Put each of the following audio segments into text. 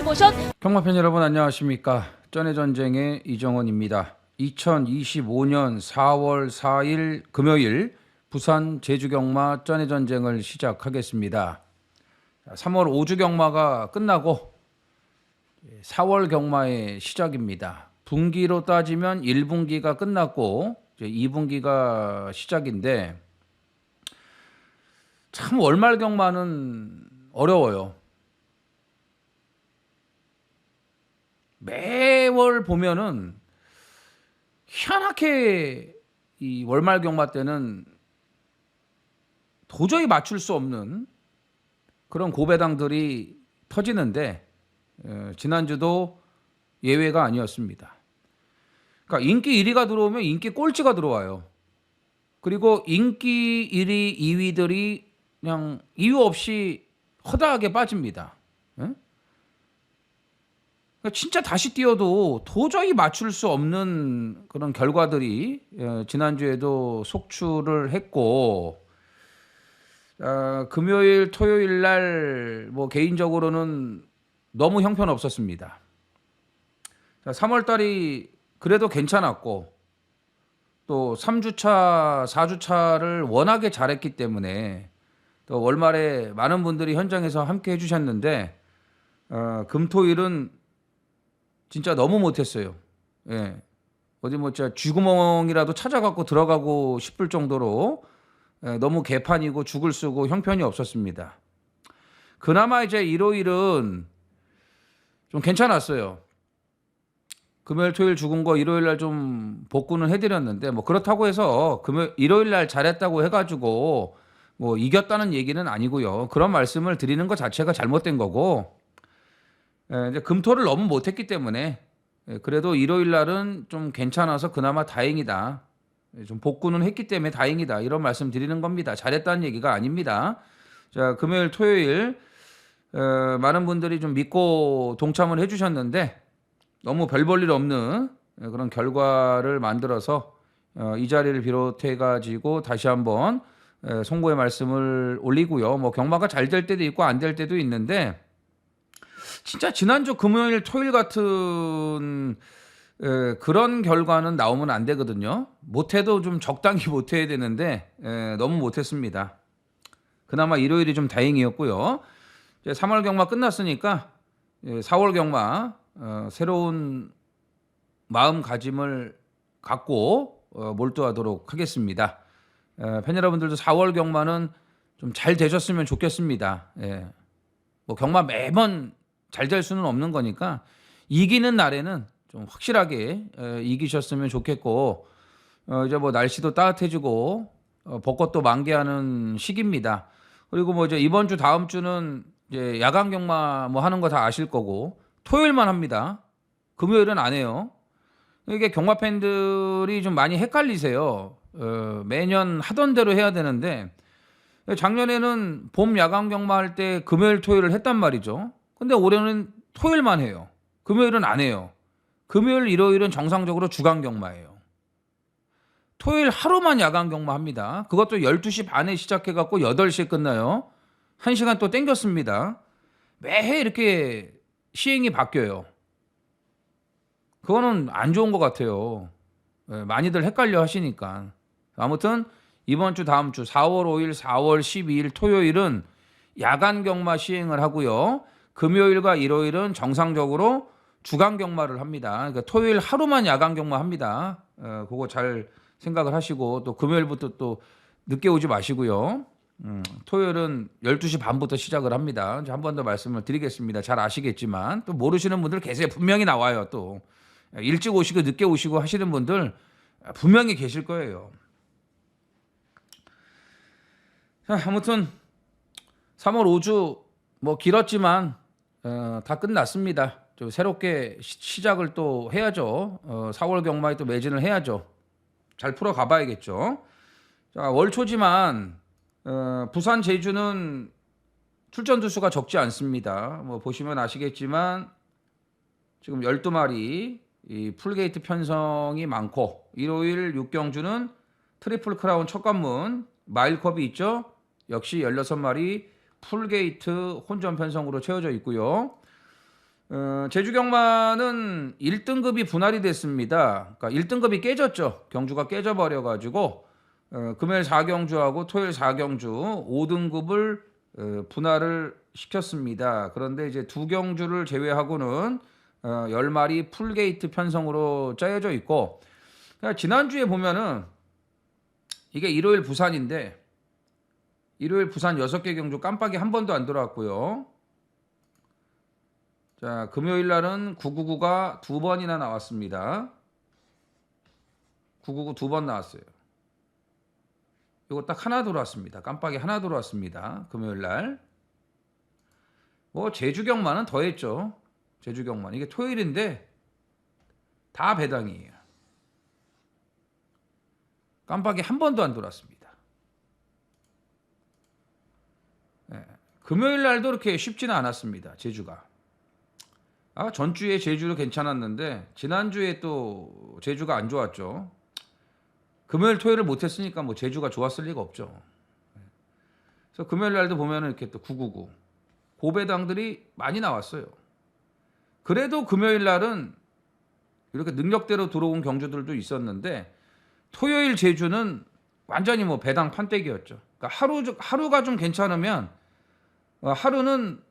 프로모션. 경마팬 여러분 안녕하십니까. 전해전쟁의 이정원입니다. 2025년 4월 4일 금요일 부산 제주경마 전해전쟁을 시작하겠습니다. 3월 5주 경마가 끝나고 4월 경마의 시작입니다. 분기로 따지면 1분기가 끝났고 이제 2분기가 시작인데 참 월말 경마는 어려워요. 매월 보면은 희한하게 이 월말 경마 때는 도저히 맞출 수 없는 그런 고배당들이 터지는데 지난주도 예외가 아니었습니다. 그러니까 인기 1위가 들어오면 인기 꼴찌가 들어와요. 그리고 인기 1위, 2위들이 그냥 이유 없이 허다하게 빠집니다. 그러니까 진짜 다시 뛰어도 도저히 맞출 수 없는 그런 결과들이 지난주에도 속출을 했고 금요일, 토요일 날 뭐 개인적으로는 너무 형편없었습니다. 3월 달이 그래도 괜찮았고 또 3주차, 4주차를 워낙에 잘했기 때문에 또 월말에 많은 분들이 현장에서 함께 해주셨는데 금토일은 진짜 너무 못했어요. 예. 어디 뭐 진짜 쥐구멍이라도 찾아갖고 들어가고 싶을 정도로 너무 개판이고 죽을 쓰고 형편이 없었습니다. 그나마 이제 일요일은 좀 괜찮았어요. 금요일, 토요일 죽은 거 일요일 날 좀 복구는 해드렸는데 뭐 그렇다고 해서 일요일 날 잘했다고 해가지고 뭐 이겼다는 얘기는 아니고요. 그런 말씀을 드리는 것 자체가 잘못된 거고. 이제 금토를 너무 못했기 때문에 그래도 일요일 날은 좀 괜찮아서 그나마 다행이다. 좀 복구는 했기 때문에 다행이다. 이런 말씀 드리는 겁니다. 잘했다는 얘기가 아닙니다. 자, 금요일, 토요일 많은 분들이 좀 믿고 동참을 해주셨는데 너무 별 볼 일 없는 그런 결과를 만들어서 이 자리를 비롯해 가지고 다시 한번 송구의 말씀을 올리고요. 뭐 경마가 잘 될 때도 있고 안 될 때도 있는데. 진짜 지난주 금요일 토요일 같은 그런 결과는 나오면 안 되거든요. 못해도 좀 적당히 못해야 되는데 너무 못했습니다. 그나마 일요일이 좀 다행이었고요. 이제 3월 경마 끝났으니까 4월 경마 새로운 마음가짐을 갖고 몰두하도록 하겠습니다. 팬 여러분들도 4월 경마는 좀 잘 되셨으면 좋겠습니다. 뭐 경마 매번 잘 될 수는 없는 거니까 이기는 날에는 좀 확실하게 이기셨으면 좋겠고 이제 뭐 날씨도 따뜻해지고 벚꽃도 만개하는 시기입니다. 그리고 뭐 이제 이번 주 다음 주는 이제 야간 경마 뭐 하는 거 다 아실 거고 토요일만 합니다. 금요일은 안 해요. 이게 경마 팬들이 좀 많이 헷갈리세요. 매년 하던 대로 해야 되는데 작년에는 봄 야간 경마 할 때 금요일 토요일을 했단 말이죠. 근데 올해는 토요일만 해요. 금요일은 안 해요. 금요일, 일요일은 정상적으로 주간 경마예요. 토요일 하루만 야간 경마 합니다. 그것도 12시 반에 시작해갖고 8시에 끝나요. 1시간 또 땡겼습니다. 매해 이렇게 시행이 바뀌어요. 그거는 안 좋은 것 같아요. 많이들 헷갈려 하시니까. 아무튼 이번 주 다음 주 4월 5일, 4월 12일 토요일은 야간 경마 시행을 하고요. 금요일과 일요일은 정상적으로 주간 경마를 합니다. 그러니까 토요일 하루만 야간 경마 합니다. 그거 잘 생각을 하시고 또 금요일부터 또 늦게 오지 마시고요. 토요일은 12시 반부터 시작을 합니다. 한 번 더 말씀을 드리겠습니다. 잘 아시겠지만 또 모르시는 분들 계세요. 분명히 나와요. 또 일찍 오시고 늦게 오시고 하시는 분들 분명히 계실 거예요. 자, 아무튼 3월 5주 뭐 길었지만 다 끝났습니다. 좀 새롭게 시작을 또 해야죠. 4월 경마에 또 매진을 해야죠. 잘 풀어 가봐야겠죠. 자, 월초지만 부산 제주는 출전 두수가 적지 않습니다. 뭐 보시면 아시겠지만 지금 12마리 이 풀게이트 편성이 많고 일요일 육경주는 트리플 크라운 첫 관문 마일컵이 있죠. 역시 16마리 풀게이트 혼전 편성으로 채워져 있고요. 제주 경마는 1등급이 분할이 됐습니다. 그러니까 1등급이 깨졌죠. 경주가 깨져버려 가지고 금요일 4경주하고 토요일 4경주 5등급을 분할을 시켰습니다. 그런데 이제 2경주를 제외하고는 10마리 풀게이트 편성으로 짜여져 있고, 그러니까 지난주에 보면은 이게 일요일 부산인데 일요일 부산 6개 경주 깜빡이 한 번도 안 들어왔고요. 자, 금요일 날은 999가 2번이나 나왔습니다. 999 2번 나왔어요. 이거 딱 하나 들어왔습니다. 깜빡이 하나 들어왔습니다. 금요일 날. 뭐 제주 경마는 더 했죠. 제주 경마는 이게 토요일인데 다 배당이에요. 깜빡이 한 번도 안 들어왔습니다. 네. 금요일 날도 그렇게 쉽지는 않았습니다. 제주가. 전주에 제주도 괜찮았는데 지난주에 또 제주가 안 좋았죠. 금요일 토요일을 못했으니까 뭐 제주가 좋았을 리가 없죠. 그래서 금요일 날도 보면은 이렇게 또 999 고배당들이 많이 나왔어요. 그래도 금요일 날은 이렇게 능력대로 들어온 경주들도 있었는데 토요일 제주는 완전히 뭐 배당 판때기였죠. 그러니까 하루가 좀 괜찮으면 하루는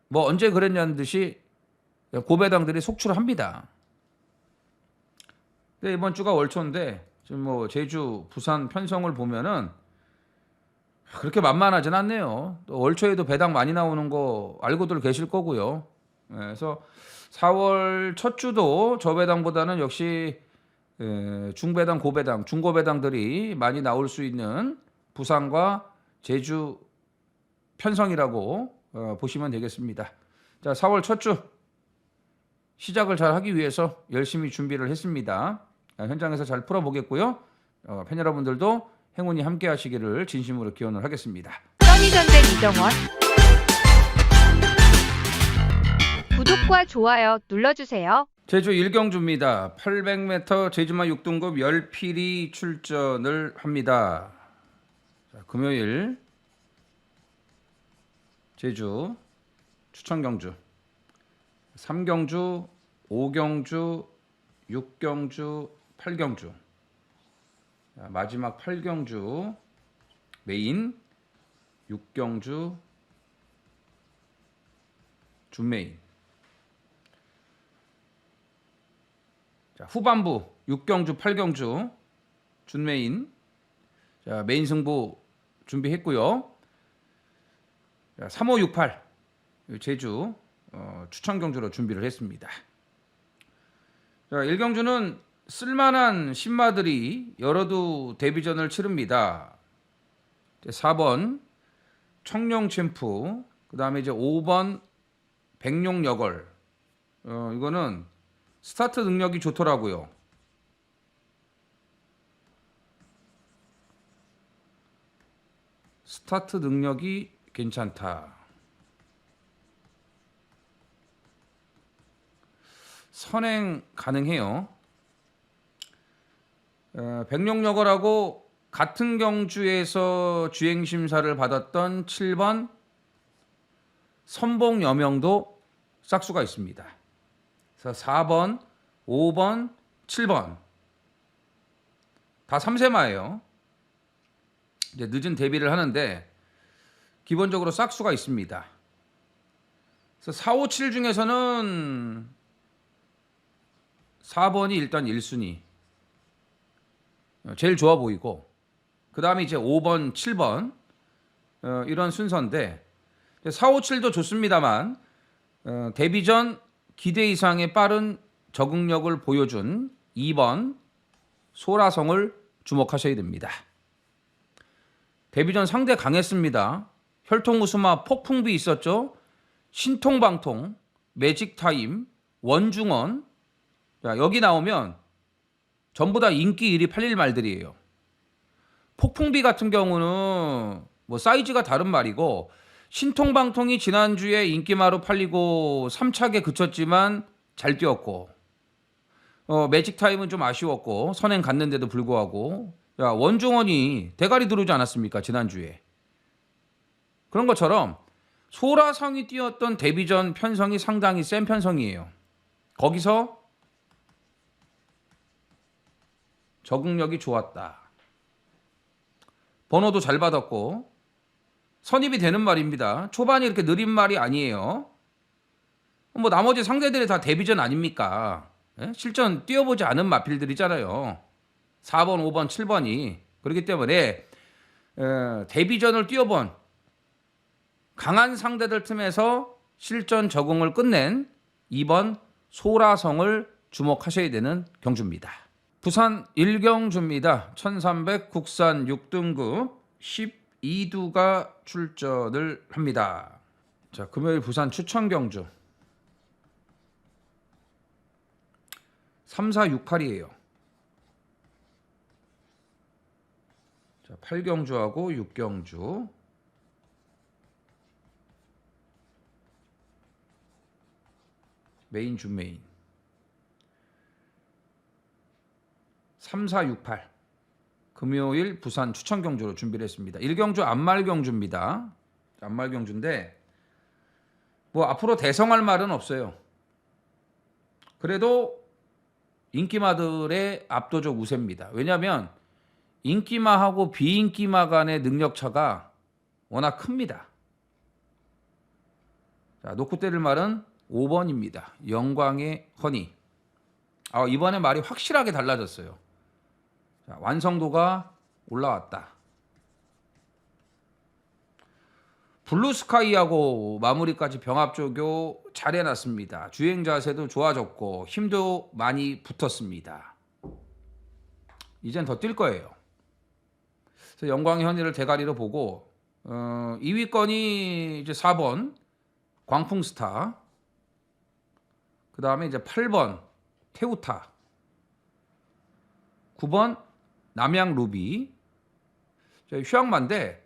뭐 언제 그랬냐는 듯이 고배당들이 속출을 합니다. 근데 이번 주가 월초인데 지금 뭐 제주, 부산 편성을 보면은 그렇게 만만하진 않네요. 또 월초에도 배당 많이 나오는 거 알고들 계실 거고요. 그래서 4월 첫 주도 저배당보다는 역시 중배당, 고배당, 중고배당들이 많이 나올 수 있는 부산과 제주 편성이라고 보시면 되겠습니다. 자, 4월 첫 주 시작을 잘 하기 위해서 열심히 준비를 했습니다. 현장에서 잘 풀어보겠고요. 팬 여러분들도 행운이 함께 하시기를 진심으로 기원을 하겠습니다. 써니전쟁 이정원 구독과 좋아요 눌러주세요. 제주 1경주입니다. 800m 제주마 6등급 10필이 출전을 합니다. 자, 금요일 제주 추천경주 3경주, 5경주, 6경주, 8경주. 자, 마지막 8경주 메인, 6경주 준메인. 자, 후반부 6경주, 8경주 준메인. 자, 메인 승부 준비했고요. 자, 3568 제주 추천 경주로 준비를 했습니다. 자, 1경주는 쓸만한 신마들이 여러두 데뷔전을 치릅니다. 4번 청룡 챔프, 그 다음에 이제 5번 백룡 여걸. 이거는 스타트 능력이 좋더라고요. 스타트 능력이 괜찮다. 선행 가능해요. 백룡여걸하고 같은 경주에서 주행심사를 받았던 7번 선봉여명도 싹수가 있습니다. 그래서 4번, 5번, 7번 다 3세마예요. 이제 늦은 데뷔를 하는데 기본적으로 싹수가 있습니다. 그래서 4, 5, 7 중에서는 4번이 일단 1순위 제일 좋아 보이고, 그 다음에 이제 5번, 7번 이런 순서인데 4, 5, 7도 좋습니다만 데뷔 전 기대 이상의 빠른 적응력을 보여준 2번 소라성을 주목하셔야 됩니다. 데뷔 전 상대 강했습니다. 혈통우수마 폭풍비 있었죠. 신통방통, 매직타임, 원중원. 자, 여기 나오면 전부 다 인기 1위 팔릴 말들이에요. 폭풍비 같은 경우는 뭐 사이즈가 다른 말이고, 신통방통이 지난주에 인기마로 팔리고 3착에 그쳤지만 잘 뛰었고, 매직타임은 좀 아쉬웠고 선행 갔는데도 불구하고, 야, 원중원이 대가리 들어오지 않았습니까 지난주에. 그런 것처럼 소라성이 뛰었던 데뷔전 편성이 상당히 센 편성이에요. 거기서 적응력이 좋았다. 번호도 잘 받았고 선입이 되는 말입니다. 초반이 이렇게 느린 말이 아니에요. 뭐 나머지 상대들이 다 데뷔전 아닙니까? 예? 실전 뛰어보지 않은 마필들이잖아요. 4번, 5번, 7번이. 그렇기 때문에 데뷔전을 뛰어본 강한 상대들 틈에서 실전 적응을 끝낸 2번 소라성을 주목하셔야 되는 경주입니다. 부산 1경주입니다. 1300 국산 6등급 12두가 출전을 합니다. 자, 금요일 부산 추천 경주 3, 4, 6, 8이에요. 자, 8경주하고 6경주. 메인 준메인. 3, 4, 6, 8. 금요일 부산 추천 경주로 준비를 했습니다. 1경주 안말 경주입니다. 안말 경주인데 뭐 앞으로 대성할 말은 없어요. 그래도 인기마들의 압도적 우세입니다. 왜냐하면 인기마하고 비인기마 간의 능력 차가 워낙 큽니다. 자, 놓고 때릴 말은 5번입니다. 영광의 허니. 이번에 말이 확실하게 달라졌어요. 자, 완성도가 올라왔다. 블루스카이하고 마무리까지 병합조교 잘 해놨습니다. 주행 자세도 좋아졌고 힘도 많이 붙었습니다. 이젠 더 뛸 거예요. 그래서 영광의 현이를 대가리로 보고 2위권이 이제 4번 광풍스타, 그 다음에 이제 8번 태우타, 9번 남양루비. 휴양마인데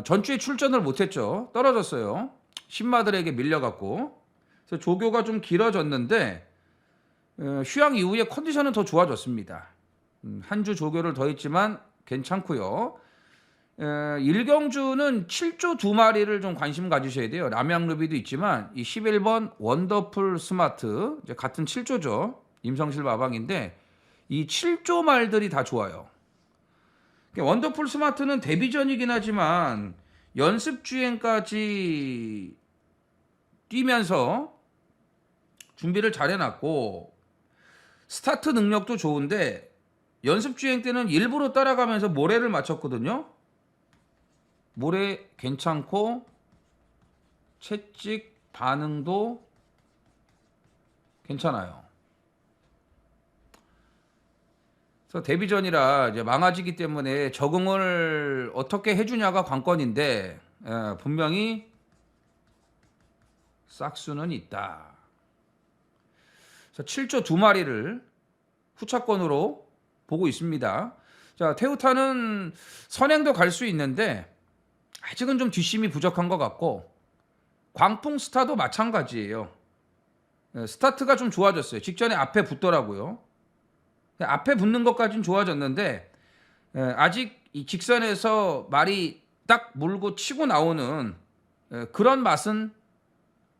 전주에 출전을 못했죠. 떨어졌어요. 신마들에게 밀려갖고. 그래서 조교가 좀 길어졌는데 휴양 이후에 컨디션은 더 좋아졌습니다. 한 주 조교를 더 했지만 괜찮고요. 1경주는 7조 2마리를 좀 관심 가지셔야 돼요. 남양루비도 있지만 이 11번 원더풀 스마트, 이제 같은 7조죠. 임성실 마방인데 이 7조 말들이 다 좋아요. 원더풀 스마트는 데뷔전이긴 하지만 연습 주행까지 뛰면서 준비를 잘 해놨고 스타트 능력도 좋은데 연습 주행 때는 일부러 따라가면서 모래를 맞췄거든요. 모래 괜찮고 채찍 반응도 괜찮아요. 그래서 데뷔전이라 이제 망아지기 때문에 적응을 어떻게 해주냐가 관건인데 분명히 싹수는 있다. 그래서 7조 2마리를 후차권으로 보고 있습니다. 자, 태우타는 선행도 갈 수 있는데 아직은 좀 뒷심이 부족한 것 같고 광풍스타도 마찬가지예요. 스타트가 좀 좋아졌어요. 직전에 앞에 붙더라고요. 앞에 붙는 것까지는 좋아졌는데 아직 이 직선에서 말이 딱 물고 치고 나오는 그런 맛은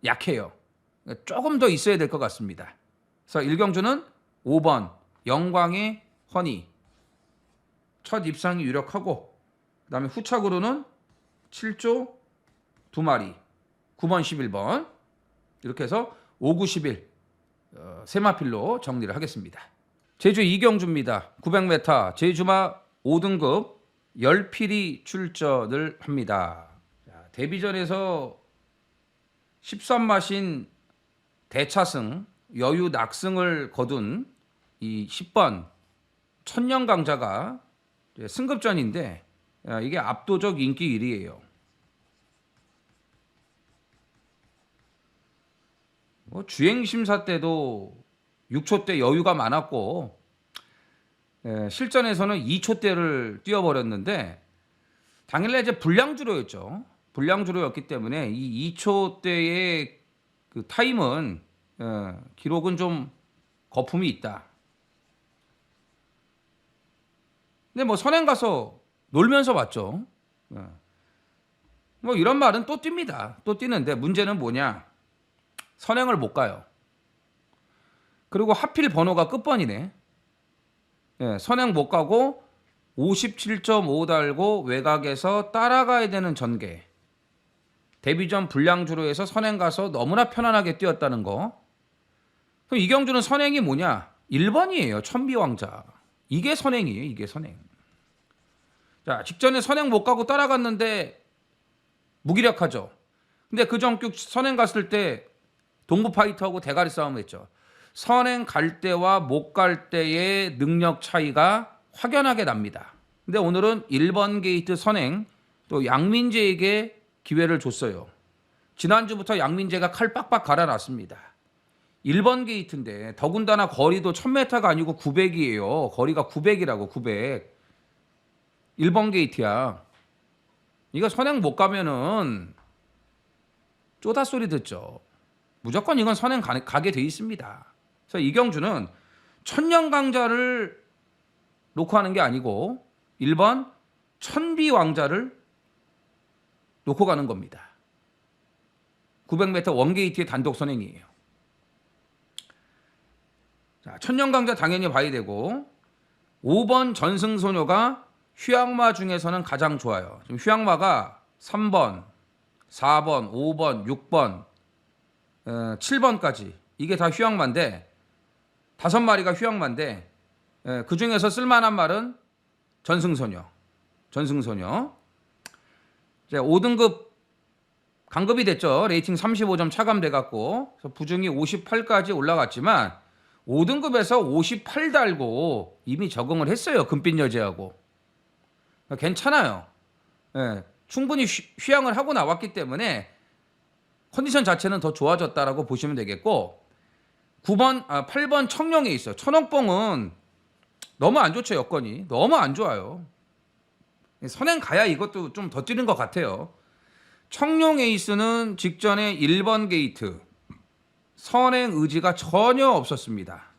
약해요. 조금 더 있어야 될 것 같습니다. 그래서 1경주는 5번 영광의 허니 첫 입상이 유력하고, 그 다음에 후착으로는 7조 2마리 9번 11번 이렇게 해서 5, 9, 11 세마필로 정리를 하겠습니다. 제주 2경주입니다. 900m 제주마 5등급 10필이 출전을 합니다. 자, 데뷔전에서 13마신 대차승 여유 낙승을 거둔 이 10번 천년강자가 승급전인데 이게 압도적 인기 1위예요. 뭐 주행심사 때도 6초대 여유가 많았고 실전에서는 2초대를 뛰어버렸는데 당일날 이제 불량주로였죠. 불량주로였기 때문에 이 2초대의 그 타임은 기록은 좀 거품이 있다. 근데 뭐 선행 가서 놀면서 봤죠. 뭐 이런 말은 또 뜁니다. 또 뛰는데 문제는 뭐냐? 선행을 못 가요. 그리고 하필 번호가 끝번이네. 예, 선행 못 가고 57.5 달고 외곽에서 따라가야 되는 전개. 데뷔전 불량주로 해서 선행 가서 너무나 편안하게 뛰었다는 거. 그럼 이경주는 선행이 뭐냐? 1번이에요. 천비왕자. 이게 선행이에요. 이게 선행. 자, 직전에 선행 못 가고 따라갔는데 무기력하죠. 근데 그 전격 선행 갔을 때 동부 파이터하고 대가리 싸움을 했죠. 선행 갈 때와 못 갈 때의 능력 차이가 확연하게 납니다. 근데 오늘은 1번 게이트 선행 또 양민재에게 기회를 줬어요. 지난주부터 양민재가 칼 빡빡 갈아놨습니다. 1번 게이트인데 더군다나 거리도 1000m가 아니고 900이에요. 거리가 900이라고 900. 1번 게이트야. 이거 선행 못 가면은 쪼다 소리 듣죠. 무조건 이건 선행 가게 돼 있습니다. 그래서 이경주는 천년 강자를 놓고 하는 게 아니고 1번 천비 왕자를 놓고 가는 겁니다. 900m 원게이트의 단독 선행이에요. 자, 천년 강자 당연히 봐야 되고 5번 전승소녀가 휴양마 중에서는 가장 좋아요. 지금 휴양마가 3번, 4번, 5번, 6번, 7번까지 이게 다 휴양마인데 5마리가 휴양마인데 그 중에서 쓸만한 말은 전승소녀. 전승소녀. 이제 5등급 강급이 됐죠. 레이팅 35점 차감돼 갖고 부중이 58까지 올라갔지만 5등급에서 58 달고 이미 적응을 했어요. 금빛 여제하고. 괜찮아요. 예, 충분히 휴양을 하고 나왔기 때문에 컨디션 자체는 더 좋아졌다라고 보시면 되겠고 8번 청룡에 있어요. 천옥봉은 너무 안 좋죠. 여건이. 너무 안 좋아요. 선행 가야 이것도 좀 더 뛰는 것 같아요. 청룡 에이스는 직전에 1번 게이트 선행 의지가 전혀 없었습니다.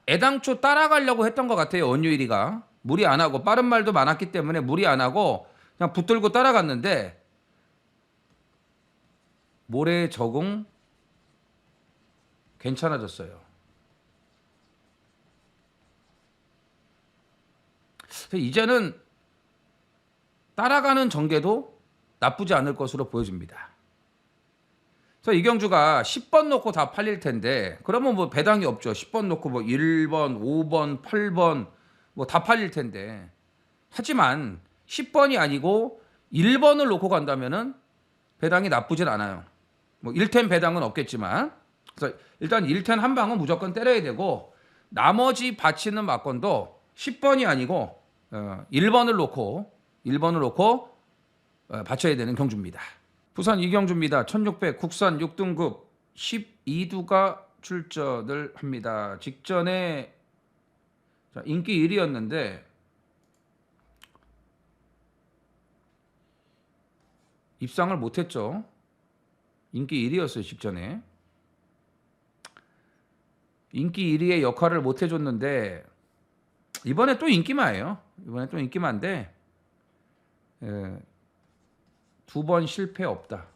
애당초 따라가려고 했던 것 같아요. 원유일이가 무리 안 하고 빠른 말도 많았기 때문에 무리 안 하고 그냥 붙들고 따라갔는데 모래 적응 괜찮아졌어요. 이제는 따라가는 전개도 나쁘지 않을 것으로 보여집니다. 그래서 이경주가 10번 놓고 다 팔릴 텐데 그러면 뭐 배당이 없죠. 10번 놓고 뭐 1번, 5번, 8번 뭐 다 팔릴 텐데 하지만 10번이 아니고 1번을 놓고 간다면은 배당이 나쁘진 않아요. 뭐 1텐 배당은 없겠지만 그래서 일단 1텐 한 방은 무조건 때려야 되고 나머지 바치는 막건도 10번이 아니고 1번을 놓고 바쳐야 되는 경주입니다. 부산 이경주입니다. 1600 국산 6등급 12두가 출전을 합니다. 직전에 인기 1위였는데 입상을 못했죠. 인기 1위였어요. 직전에 인기 1위의 역할을 못해줬는데 이번에 또 인기마예요. 이번에 또 인기마인데 2번 실패 없다.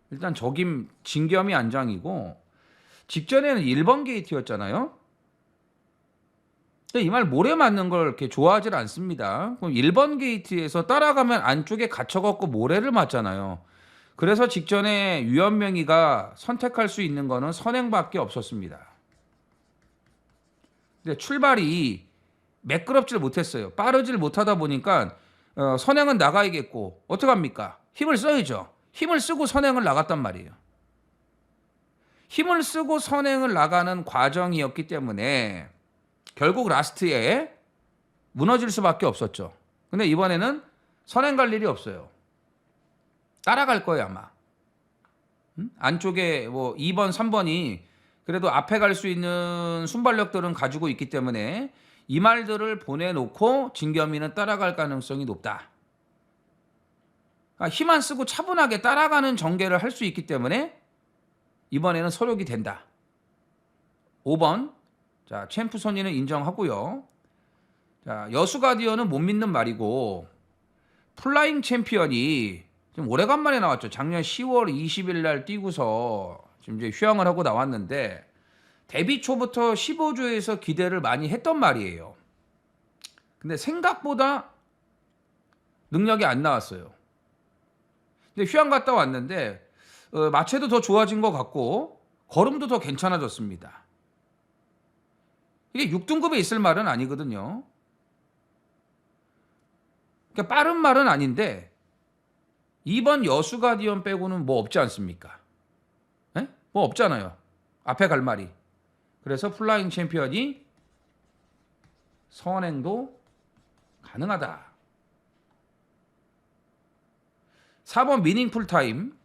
일단 적임 진겸이 안장이고 직전에는 1번 게이트였잖아요. 이 말 모래 맞는 걸 이렇게 좋아하질 않습니다. 그럼 1번 게이트에서 따라가면 안쪽에 갇혀갖고 모래를 맞잖아요. 그래서 직전에 유연명이가 선택할 수 있는 거는 선행밖에 없었습니다. 근데 출발이 매끄럽질 못했어요. 빠르질 못하다 보니까 선행은 나가야겠고 어떡합니까? 힘을 써야죠. 힘을 쓰고 선행을 나갔단 말이에요. 힘을 쓰고 선행을 나가는 과정이었기 때문에 결국 라스트에 무너질 수밖에 없었죠. 근데 이번에는 선행 갈 일이 없어요. 따라갈 거예요 아마. 안쪽에 뭐 2번, 3번이 그래도 앞에 갈 수 있는 순발력들은 가지고 있기 때문에 이 말들을 보내놓고 진겸이는 따라갈 가능성이 높다. 그러니까 힘 안 쓰고 차분하게 따라가는 전개를 할 수 있기 때문에 이번에는 소력이 된다. 5번 자, 챔프 선의는 인정하고요. 자, 여수 가디언은 못 믿는 말이고 플라잉 챔피언이 좀 오래간만에 나왔죠. 작년 10월 20일 날 뛰고서 지금 이제 휴양을 하고 나왔는데 데뷔 초부터 15조에서 기대를 많이 했던 말이에요. 근데 생각보다 능력이 안 나왔어요. 근데 휴양 갔다 왔는데 마체도 더 좋아진 것 같고 걸음도 더 괜찮아졌습니다. 이게 6등급에 있을 말은 아니거든요. 그러니까 빠른 말은 아닌데 이번 여수 가디언 빼고는 뭐 없지 않습니까? 에? 뭐 없잖아요. 앞에 갈 말이. 그래서 플라잉 챔피언이 선행도 가능하다. 4번 미닝풀 타임.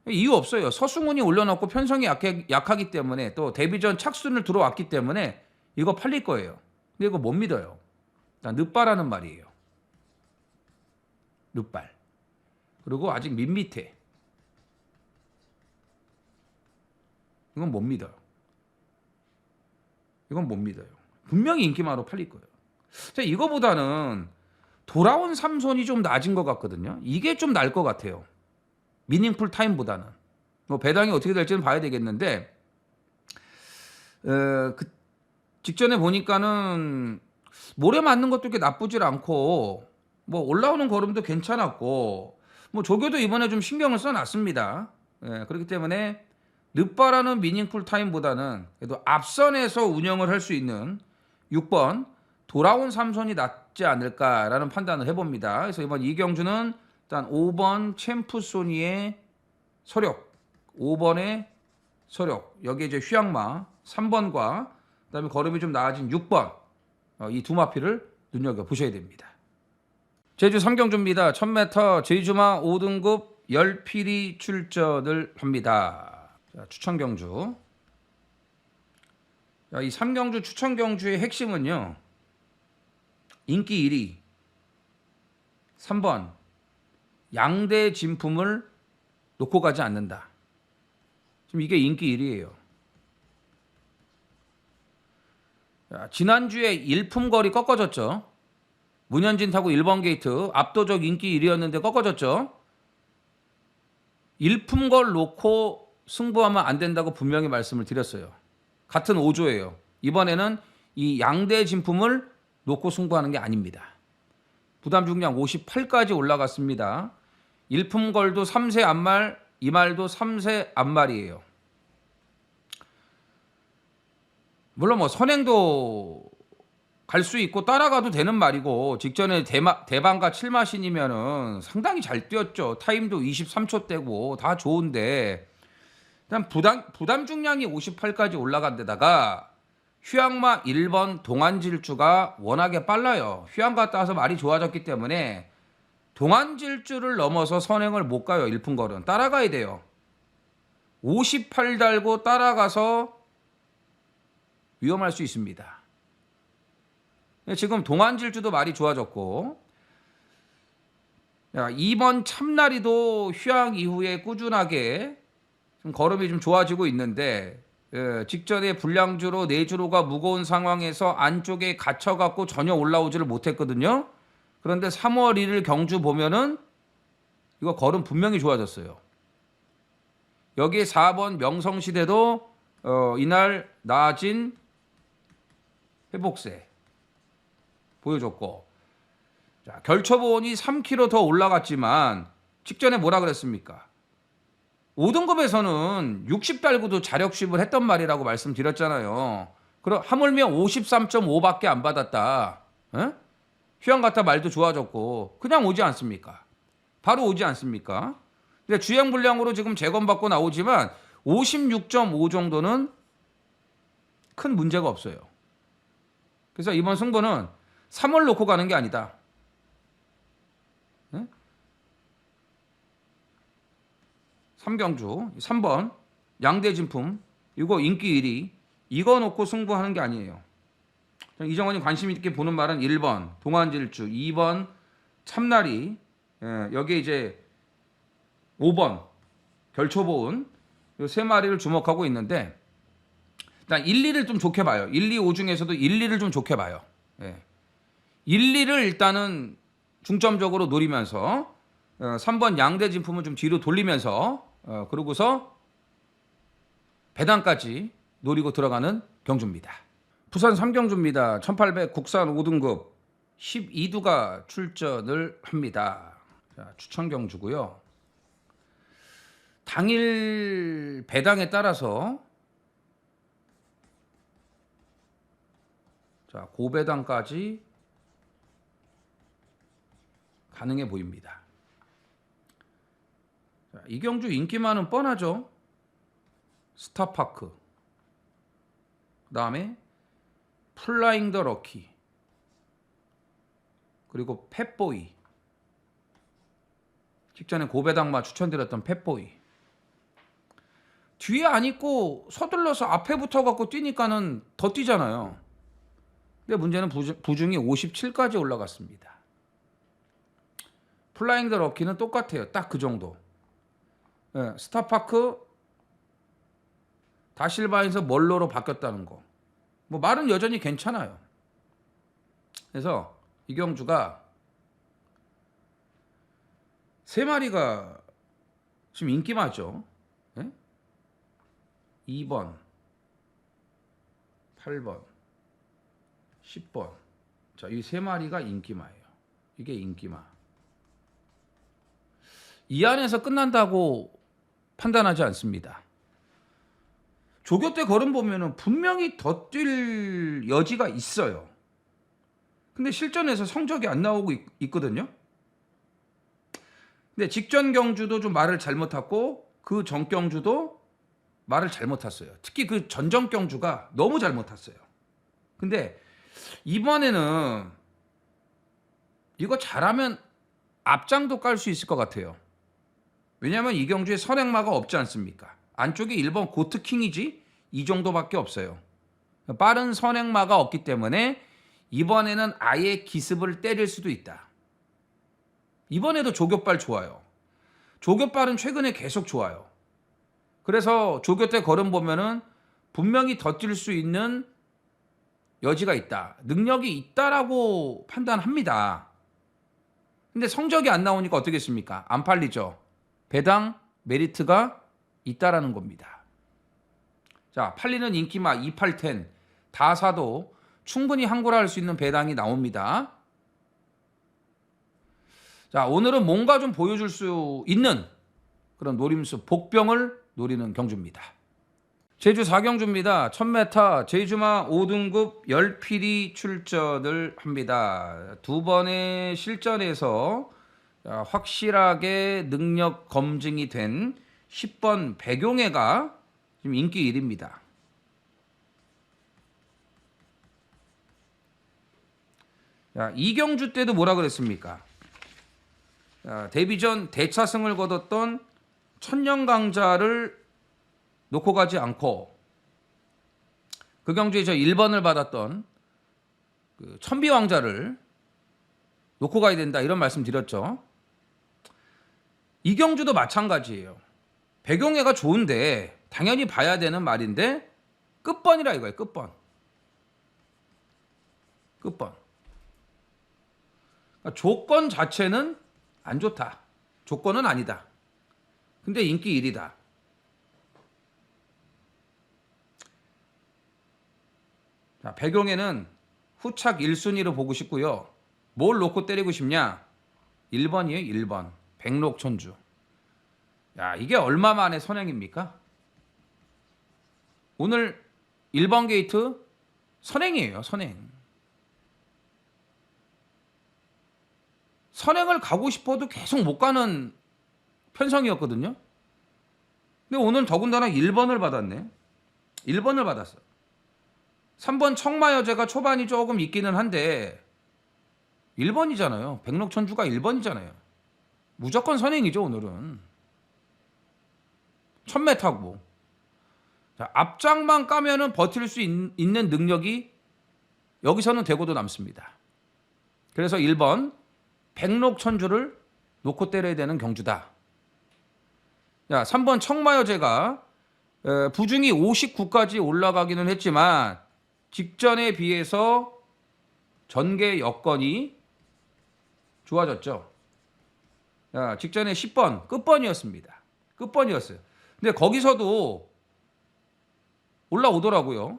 이유 없어요. 서승훈이 올려놓고 편성이 약하기 때문에 또 데뷔전 착순을 들어왔기 때문에 이거 팔릴 거예요. 근데 이거 못 믿어요. 늦바라는 말이에요. 늦발. 그리고 아직 밋밋해. 이건 못 믿어요. 이건 못 믿어요. 분명히 인기마로 팔릴 거예요. 자, 이거보다는 돌아온 삼손이 좀 낮은 것 같거든요. 이게 좀 나을 것 같아요. 미닝풀 타임보다는. 뭐 배당이 어떻게 될지는 봐야 되겠는데 그 직전에 보니까는 모래 맞는 것도 그렇게 나쁘질 않고 뭐 올라오는 걸음도 괜찮았고 뭐 조교도 이번에 좀 신경을 써놨습니다. 그렇기 때문에 늦바라는 미닝풀 타임보다는 그래도 앞선에서 운영을 할 수 있는 6번 돌아온 삼손이 낫지 않을까라는 판단을 해봅니다. 그래서 이번 이경주는 일단 5번 챔프 소니의 서력, 5번의 서력, 여기에 이제 휴양마 3번과 그다음에 걸음이 좀 나아진 6번 이 두 마피를 눈여겨 보셔야 됩니다. 제주 3경주입니다. 1000m 제주마 5등급 10필이 출전을 합니다. 자, 추천경주. 자, 이 3경주 추천경주의 핵심은요. 인기 1위 3번 양대 진품을 놓고 가지 않는다. 지금 이게 인기 1위예요. 자, 지난주에 일품거리 꺾어졌죠. 문현진 타고 1번 게이트 압도적 인기 1위였는데 꺾어졌죠. 일품걸 놓고 승부하면 안 된다고 분명히 말씀을 드렸어요. 같은 5조예요. 이번에는 이 양대 진품을 놓고 승부하는 게 아닙니다. 부담 중량 58까지 올라갔습니다. 일품걸도 3세 앞말, 이말도 3세 앞말이에요. 물론 뭐 선행도 갈 수 있고 따라가도 되는 말이고 직전에 대방과 7마신이면은 상당히 잘 뛰었죠. 타임도 23초대고 다 좋은데 일단 부담 중량이 58까지 올라간 데다가 휴양마 1번 동안질주가 워낙에 빨라요. 휴양 갔다 와서 말이 좋아졌기 때문에 동안질주를 넘어서 선행을 못 가요. 일품걸은 따라가야 돼요. 58 달고 따라가서 위험할 수 있습니다. 지금 동안질주도 말이 좋아졌고 2번 참나리도 휴양 이후에 꾸준하게 좀 걸음이 좀 좋아지고 있는데 직전에 불량주로 내주로가 무거운 상황에서 안쪽에 갇혀갖고 전혀 올라오지를 못했거든요. 그런데 3월 1일 경주 보면은 이거 걸음 분명히 좋아졌어요. 여기에 4번 명성시대도 이날 나아진 회복세 보여줬고 자, 결초보온이 3kg 더 올라갔지만 직전에 뭐라 그랬습니까? 5등급에서는 60 달고도 자력십을 했던 말이라고 말씀드렸잖아요. 그럼 하물며 53.5밖에 안 받았다. 에? 휴양 갔다 말도 좋아졌고 그냥 오지 않습니까? 바로 오지 않습니까? 근데 주행 불량으로 지금 재검받고 나오지만 56.5 정도는 큰 문제가 없어요. 그래서 이번 승부는 3월 놓고 가는 게 아니다. 에? 3경주 3번 양대진품 이거 인기 1위 이거 놓고 승부하는 게 아니에요. 이정원이 관심 있게 보는 말은 1번 동안질주 2번 참나리 여기에 이제 5번 결초보은 이 세 마리를 주목하고 있는데 일단 1, 2를 좀 좋게 봐요. 1, 2, 5 중에서도 1, 2를 좀 좋게 봐요. 예. 1, 2를 일단은 중점적으로 노리면서 3번 양대 진품은 좀 뒤로 돌리면서 그러고서 배당까지 노리고 들어가는 경주입니다. 부산 3경주입니다. 1800 국산 5등급 12두가 출전을 합니다. 자, 추천 경주고요. 당일 배당에 따라서 자, 고배당까지 가능해 보입니다. 자, 이 경주 인기만은 뻔하죠. 스타파크, 그 다음에 플라잉 더 럭키, 그리고 펫보이, 직전에 고배당마 추천드렸던 펫보이. 뒤에 안 있고 서둘러서 앞에 붙어갖고 뛰니까는 더 뛰잖아요. 근데 문제는 부중이 57까지 올라갔습니다. 플라잉 더 럭키는 똑같아요. 딱 그 정도. 네, 스타파크 다실바에서 멀로로 바뀌었다는 거. 뭐 말은 여전히 괜찮아요. 그래서 이 경주가 세 마리가 지금 인기 많죠. 네? 2번, 8번, 10번. 자, 이 세 마리가 인기마예요. 이게 인기마. 이 안에서 끝난다고 판단하지 않습니다. 조교 때 걸음 보면은 분명히 더 뛸 여지가 있어요. 근데 실전에서 성적이 안 나오고 있거든요. 근데 직전 경주도 좀 말을 잘못 탔고 그 전 경주도 말을 잘못 탔어요. 특히 그 전전 경주가 너무 잘못 탔어요. 근데 이번에는 이거 잘하면 앞장도 깔 수 있을 것 같아요. 왜냐하면 이 경주에 선행마가 없지 않습니까? 안쪽에 1번 고트킹이지 이 정도밖에 없어요. 빠른 선행마가 없기 때문에 이번에는 아예 기습을 때릴 수도 있다. 이번에도 조교빨 좋아요. 조교빨은 최근에 계속 좋아요. 그래서 조교 때 걸음 보면은 분명히 더 뛸 수 있는 여지가 있다. 능력이 있다라고 판단합니다. 근데 성적이 안 나오니까 어떻겠습니까? 안 팔리죠. 배당 메리트가 있다라는 겁니다. 자, 팔리는 인기마 2810 다 사도 충분히 항구할 수 있는 배당이 나옵니다. 자, 오늘은 뭔가 좀 보여줄 수 있는 그런 노림수 복병을 노리는 경주입니다. 제주 4경주입니다. 1000m 제주마 5등급 열필이 출전을 합니다. 두 번의 실전에서 확실하게 능력 검증이 된 10번 백용해가 지금 인기 1위입니다. 자, 이경주 때도 뭐라 그랬습니까? 자, 데뷔전 대차승을 거뒀던 천년강자를 놓고 가지 않고 그 경주에 저 1번을 받았던 그 천비왕자를 놓고 가야 된다 이런 말씀 드렸죠. 이경주도 마찬가지예요. 백용해가 좋은데 당연히 봐야 되는 말인데 끝번이라 이거예요. 끝번. 끝번. 그러니까 조건 자체는 안 좋다. 조건은 아니다. 근데 인기 1위다. 자, 백용해는 후착 1순위로 보고 싶고요. 뭘 놓고 때리고 싶냐? 1번이에요. 1번. 백록천주. 야, 이게 얼마 만에 선행입니까? 오늘 1번 게이트 선행이에요. 선행. 선행을 가고 싶어도 계속 못 가는 편성이었거든요. 근데 오늘 더군다나 1번을 받았네. 1번을 받았어. 3번 청마여제가 초반이 조금 있기는 한데 1번이잖아요. 백록천주가 1번이잖아요. 무조건 선행이죠. 오늘은 1000m고 자, 앞장만 까면은 버틸 수 있는 능력이 여기서는 되고도 남습니다. 그래서 1번 백록천주를 놓고 때려야 되는 경주다. 자, 3번 청마여제가 부중이 59까지 올라가기는 했지만 직전에 비해서 전개 여건이 좋아졌죠. 직전에 10번 끝번이었습니다. 끝번이었어요. 근데 거기서도 올라오더라고요.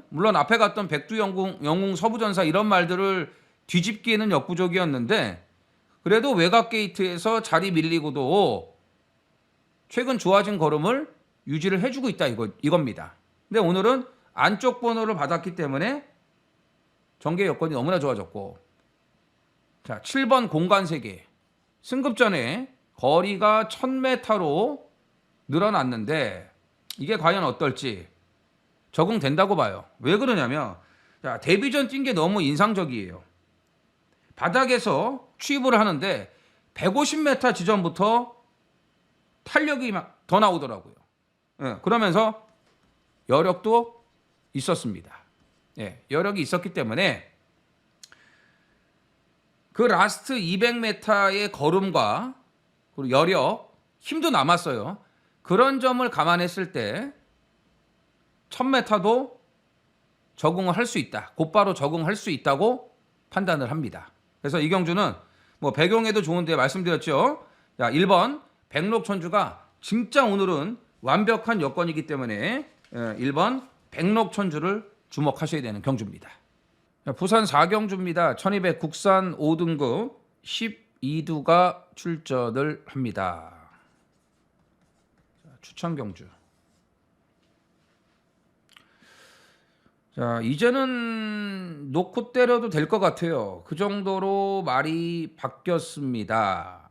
물론 앞에 갔던 백두영웅, 서부전사 이런 말들을 뒤집기에는 역부족이었는데 그래도 외곽 게이트에서 자리 밀리고도 최근 좋아진 걸음을 유지를 해주고 있다 이겁니다. 근데 오늘은 안쪽 번호를 받았기 때문에 전개 여건이 너무나 좋아졌고, 자 7번 공간세계 승급 전에 거리가 1000m로 늘어났는데 이게 과연 어떨지 적응된다고 봐요. 왜 그러냐면 데뷔전 뛴 게 너무 인상적이에요. 바닥에서 취입을 하는데 150m 지점부터 탄력이 더 나오더라고요. 그러면서 여력도 있었습니다. 여력이 있었기 때문에 그 라스트 200m의 걸음과 그리고 여력, 힘도 남았어요. 그런 점을 감안했을 때 1000m도 적응을 할 수 있다. 곧바로 적응할 수 있다고 판단을 합니다. 그래서 이경주는 뭐 배경에도 좋은데 말씀드렸죠. 1번 백록천주가 진짜 오늘은 완벽한 여건이기 때문에 1번 백록천주를 주목하셔야 되는 경주입니다. 부산 4경주입니다. 1200 국산 5등급 12두가 출전을 합니다. 추천 경주. 자, 이제는 놓고 때려도 될 것 같아요. 그 정도로 말이 바뀌었습니다.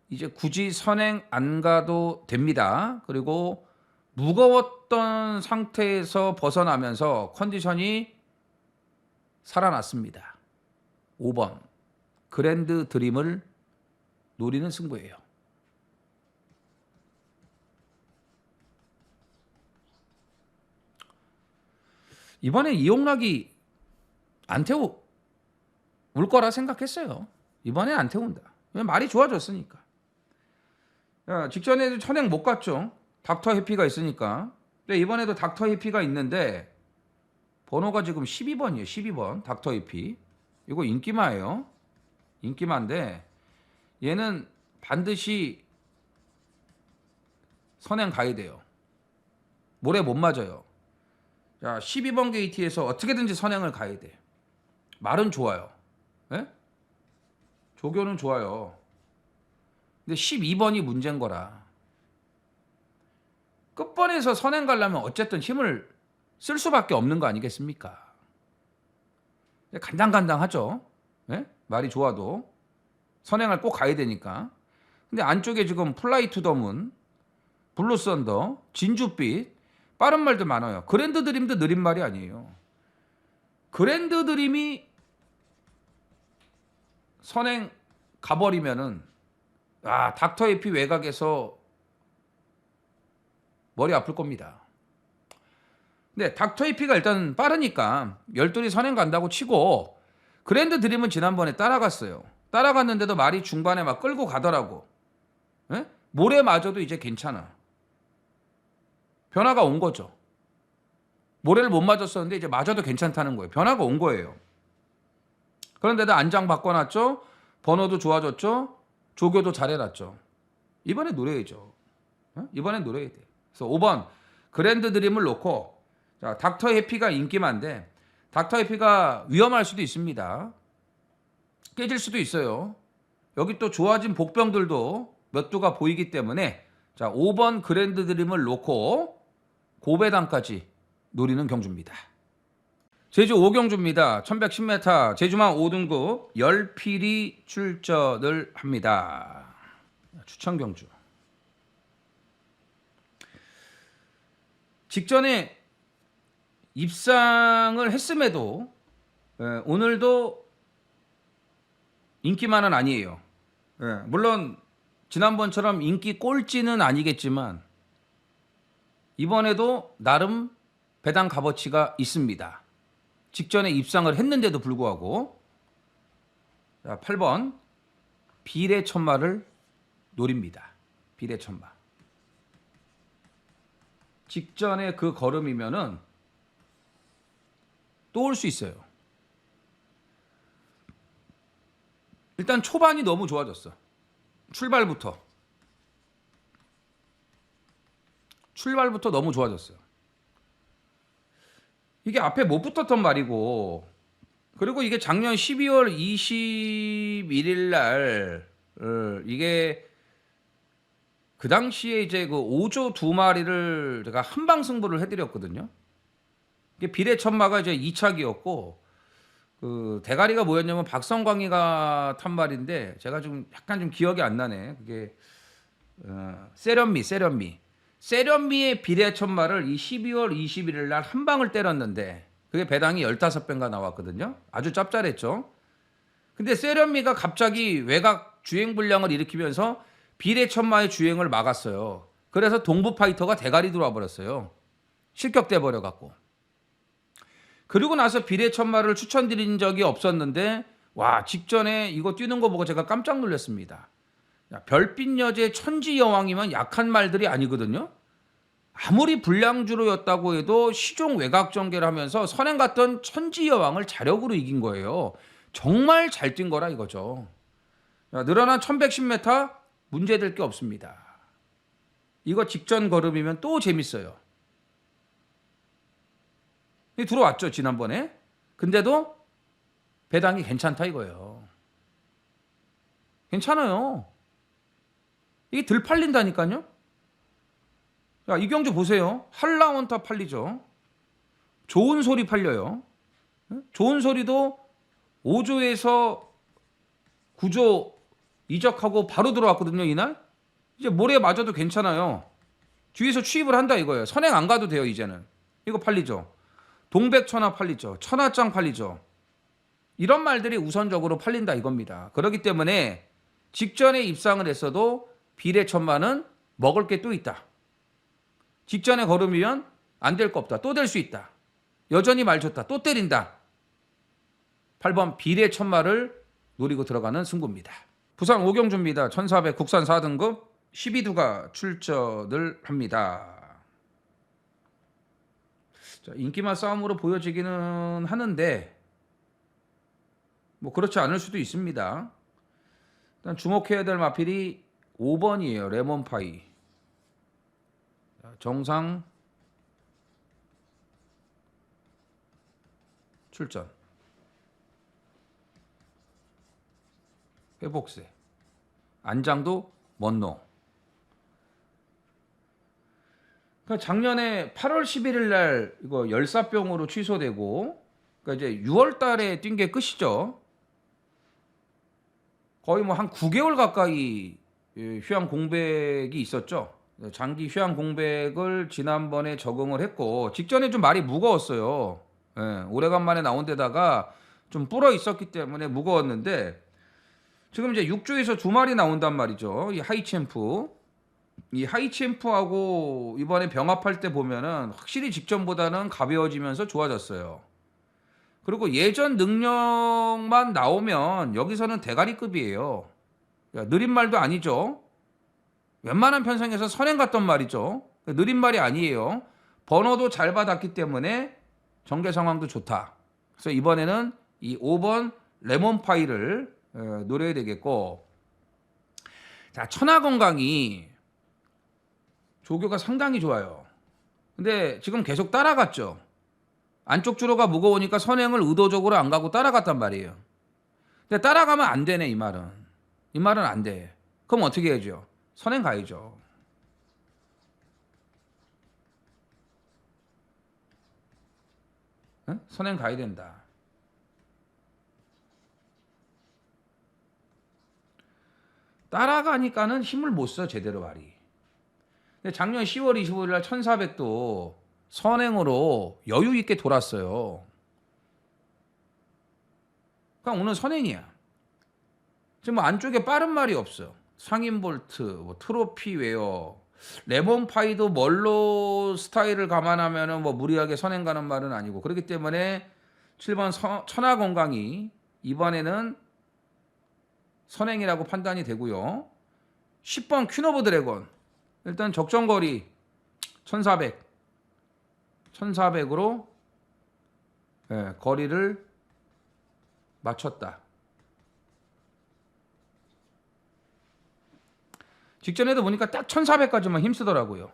이제 굳이 선행 안 가도 됩니다. 그리고 무거웠던 상태에서 벗어나면서 컨디션이 살아났습니다. 5번 그랜드 드림을 노리는 승부예요. 이번에 이용락이 안 태울 거라 생각했어요. 이번에 안 태운다. 말이 좋아졌으니까. 직전에도 천행 못 갔죠. 닥터 해피가 있으니까. 근데 이번에도 닥터 해피가 있는데 번호가 지금 12번이에요. 12번 닥터 해피. 이거 인기마예요. 인기마인데 얘는 반드시 선행 가야 돼요. 모래 못 맞아요. 자, 12번 게이트에서 어떻게든지 선행을 가야 돼. 말은 좋아요. 조교는 좋아요. 근데 12번이 문제인 거라. 끝번에서 선행 가려면 어쨌든 힘을 쓸 수밖에 없는 거 아니겠습니까? 간당간당하죠. 말이 좋아도 선행을 꼭 가야 되니까. 근데 안쪽에 지금 플라이 투 더문, 블루 썬더, 진주빛 빠른 말도 많아요. 그랜드 드림도 느린 말이 아니에요. 그랜드 드림이 선행 가버리면은 닥터 에피 외곽에서 머리 아플 겁니다. 근데 닥터 에피가 일단 빠르니까 열둘이 선행 간다고 치고 그랜드 드림은 지난번에 따라갔어요. 따라갔는데도 말이 중반에 막 끌고 가더라고. 모래마저도 이제 괜찮아. 변화가 온 거죠. 모래를 못 맞았었는데 이제 맞아도 괜찮다는 거예요. 변화가 온 거예요. 그런데도 안장 바꿔놨죠. 번호도 좋아졌죠. 조교도 잘해놨죠. 이번에 노려야죠. 이번엔 노려야 돼. 그래서 5번 그랜드 드림을 놓고 자, 닥터 해피가 인기만데 닥터 해피가 위험할 수도 있습니다. 깨질 수도 있어요. 여기 또 좋아진 복병들도 몇 두가 보이기 때문에 자 5번 그랜드 드림을 놓고 고배당까지 노리는 경주입니다. 제주 5경주입니다. 1110m 제주만 5등급 10필이 출전을 합니다. 추천 경주. 직전에 입상을 했음에도 오늘도 인기만은 아니에요. 물론 지난번처럼 인기 꼴찌는 아니겠지만 이번에도 나름 배당 값어치가 있습니다. 직전에 입상을 했는데도 불구하고 자, 8번 비례천마를 노립니다. 비례천마. 직전에 그 걸음이면은 또 올 수 있어요. 일단 초반이 너무 좋아졌어. 출발부터 너무 좋아졌어요. 이게 앞에 못 붙었던 말이고, 그리고 이게 작년 12월 21일 날 이게 그 당시에 이제 그 5조 두 마리를 제가 한방 승부를 해드렸거든요. 이게 비례천마가 이제 2차기였고, 그 대가리가 뭐였냐면 박성광이가 탄 말인데 제가 좀 약간 좀 기억이 안 나네. 그게 세련미의 비례천마를 이 12월 21일 날 한 방을 때렸는데 그게 배당이 15배인가 나왔거든요. 아주 짭짤했죠. 근데 세련미가 갑자기 외곽 주행 불량을 일으키면서 비례천마의 주행을 막았어요. 그래서 동부 파이터가 대가리 들어와 버렸어요. 실격돼 버려 갖고. 그리고 나서 비례천마를 추천드린 적이 없었는데 와, 직전에 이거 뛰는 거 보고 제가 깜짝 놀랐습니다. 야, 별빛 여제 천지 여왕이면 약한 말들이 아니거든요. 아무리 불량주로였다고 해도 시종 외곽 전개를 하면서 선행 갔던 천지 여왕을 자력으로 이긴 거예요. 정말 잘 뛴 거라 이거죠. 야, 늘어난 1110m 문제될 게 없습니다. 이거 직전 걸음이면 또 재밌어요. 들어왔죠, 지난번에. 근데도 배당이 괜찮다 이거예요. 괜찮아요. 이게 덜 팔린다니까요. 야, 이경주 보세요. 한라원타 팔리죠. 좋은 소리 팔려요. 좋은 소리도 5조에서 9조 이적하고 바로 들어왔거든요, 이날. 이제 모레 맞아도 괜찮아요. 뒤에서 취입을 한다 이거예요. 선행 안 가도 돼요, 이제는. 이거 팔리죠. 동백천하 팔리죠. 천하장 팔리죠. 이런 말들이 우선적으로 팔린다 이겁니다. 그렇기 때문에 직전에 입상을 했어도 비례천마는 먹을 게 또 있다. 직전에 걸으면 안 될 거 없다. 또 될 수 있다. 여전히 말 좋다. 또 때린다. 8번 비례천마를 노리고 들어가는 승부입니다. 부산 오경주입니다. 1400 국산 4등급 12두가 출전을 합니다. 자, 인기만 싸움으로 보여지기는 하는데 뭐 그렇지 않을 수도 있습니다. 일단 주목해야 될 마필이 5번이에요. 레몬파이. 정상 출전. 회복세. 안장도 먼노. 그러니까 작년에 8월 11일 날 이거 열사병으로 취소되고, 그러니까 이제 6월 달에 뛴 게 끝이죠. 거의 뭐 한 9개월 가까이 휴양 공백이 있었죠. 장기 휴양 공백을 지난번에 적응을 했고, 직전에 좀 말이 무거웠어요. 예, 오래간만에 나온 데다가 좀 불어 있었기 때문에 무거웠는데, 지금 이제 6조에서 2마리 나온단 말이죠. 이 하이챔프. 이 하이챔프하고 이번에 병합할 때 보면은 확실히 직전보다는 가벼워지면서 좋아졌어요. 그리고 예전 능력만 나오면 여기서는 대가리급이에요. 느린 말도 아니죠. 웬만한 편성에서 선행 갔던 말이죠. 느린 말이 아니에요. 번호도 잘 받았기 때문에 전개 상황도 좋다. 그래서 이번에는 이 5번 레몬파이를 노려야 되겠고, 자, 천하건강이 조교가 상당히 좋아요. 근데 지금 계속 따라갔죠. 안쪽 주로가 무거우니까 선행을 의도적으로 안 가고 따라갔단 말이에요. 근데 따라가면 안 되네, 이 말은. 이 말은 안 돼. 그럼 어떻게 해야죠? 선행 가야죠. 응? 선행 가야 된다. 따라가니까는 힘을 못 써, 제대로 말이. 근데 작년 10월 25일 날 1400도 선행으로 여유 있게 돌았어요. 그냥 오늘 선행이야. 지금 뭐 안쪽에 빠른 말이 없어. 상인볼트, 뭐 트로피웨어, 레몬파이도 멀로 스타일을 감안하면은 뭐 무리하게 선행 가는 말은 아니고, 그렇기 때문에 7번 천하건강이 이번에는 선행이라고 판단이 되고요. 10번 퀸 오브 드래곤. 일단 적정거리 1400. 1400으로 거리를 맞췄다. 직전에도 보니까 딱 1400까지만 힘쓰더라고요.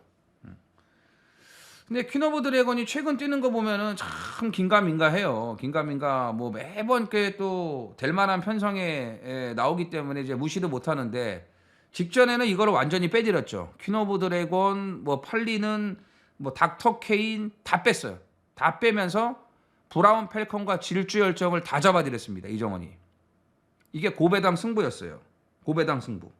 근데 퀸 오브 드래곤이 최근 뛰는 거 보면은 참 긴가민가해요. 긴가민가 뭐 매번 꽤 또 될 만한 편성에 나오기 때문에 이제 무시도 못 하는데 직전에는 이거를 완전히 빼드렸죠. 퀸 오브 드래곤, 뭐 팔리는 뭐 닥터 케인 다 뺐어요. 다 빼면서 브라운 펠컨과 질주 열정을 다 잡아드렸습니다. 이정원이. 이게 고배당 승부였어요. 고배당 승부.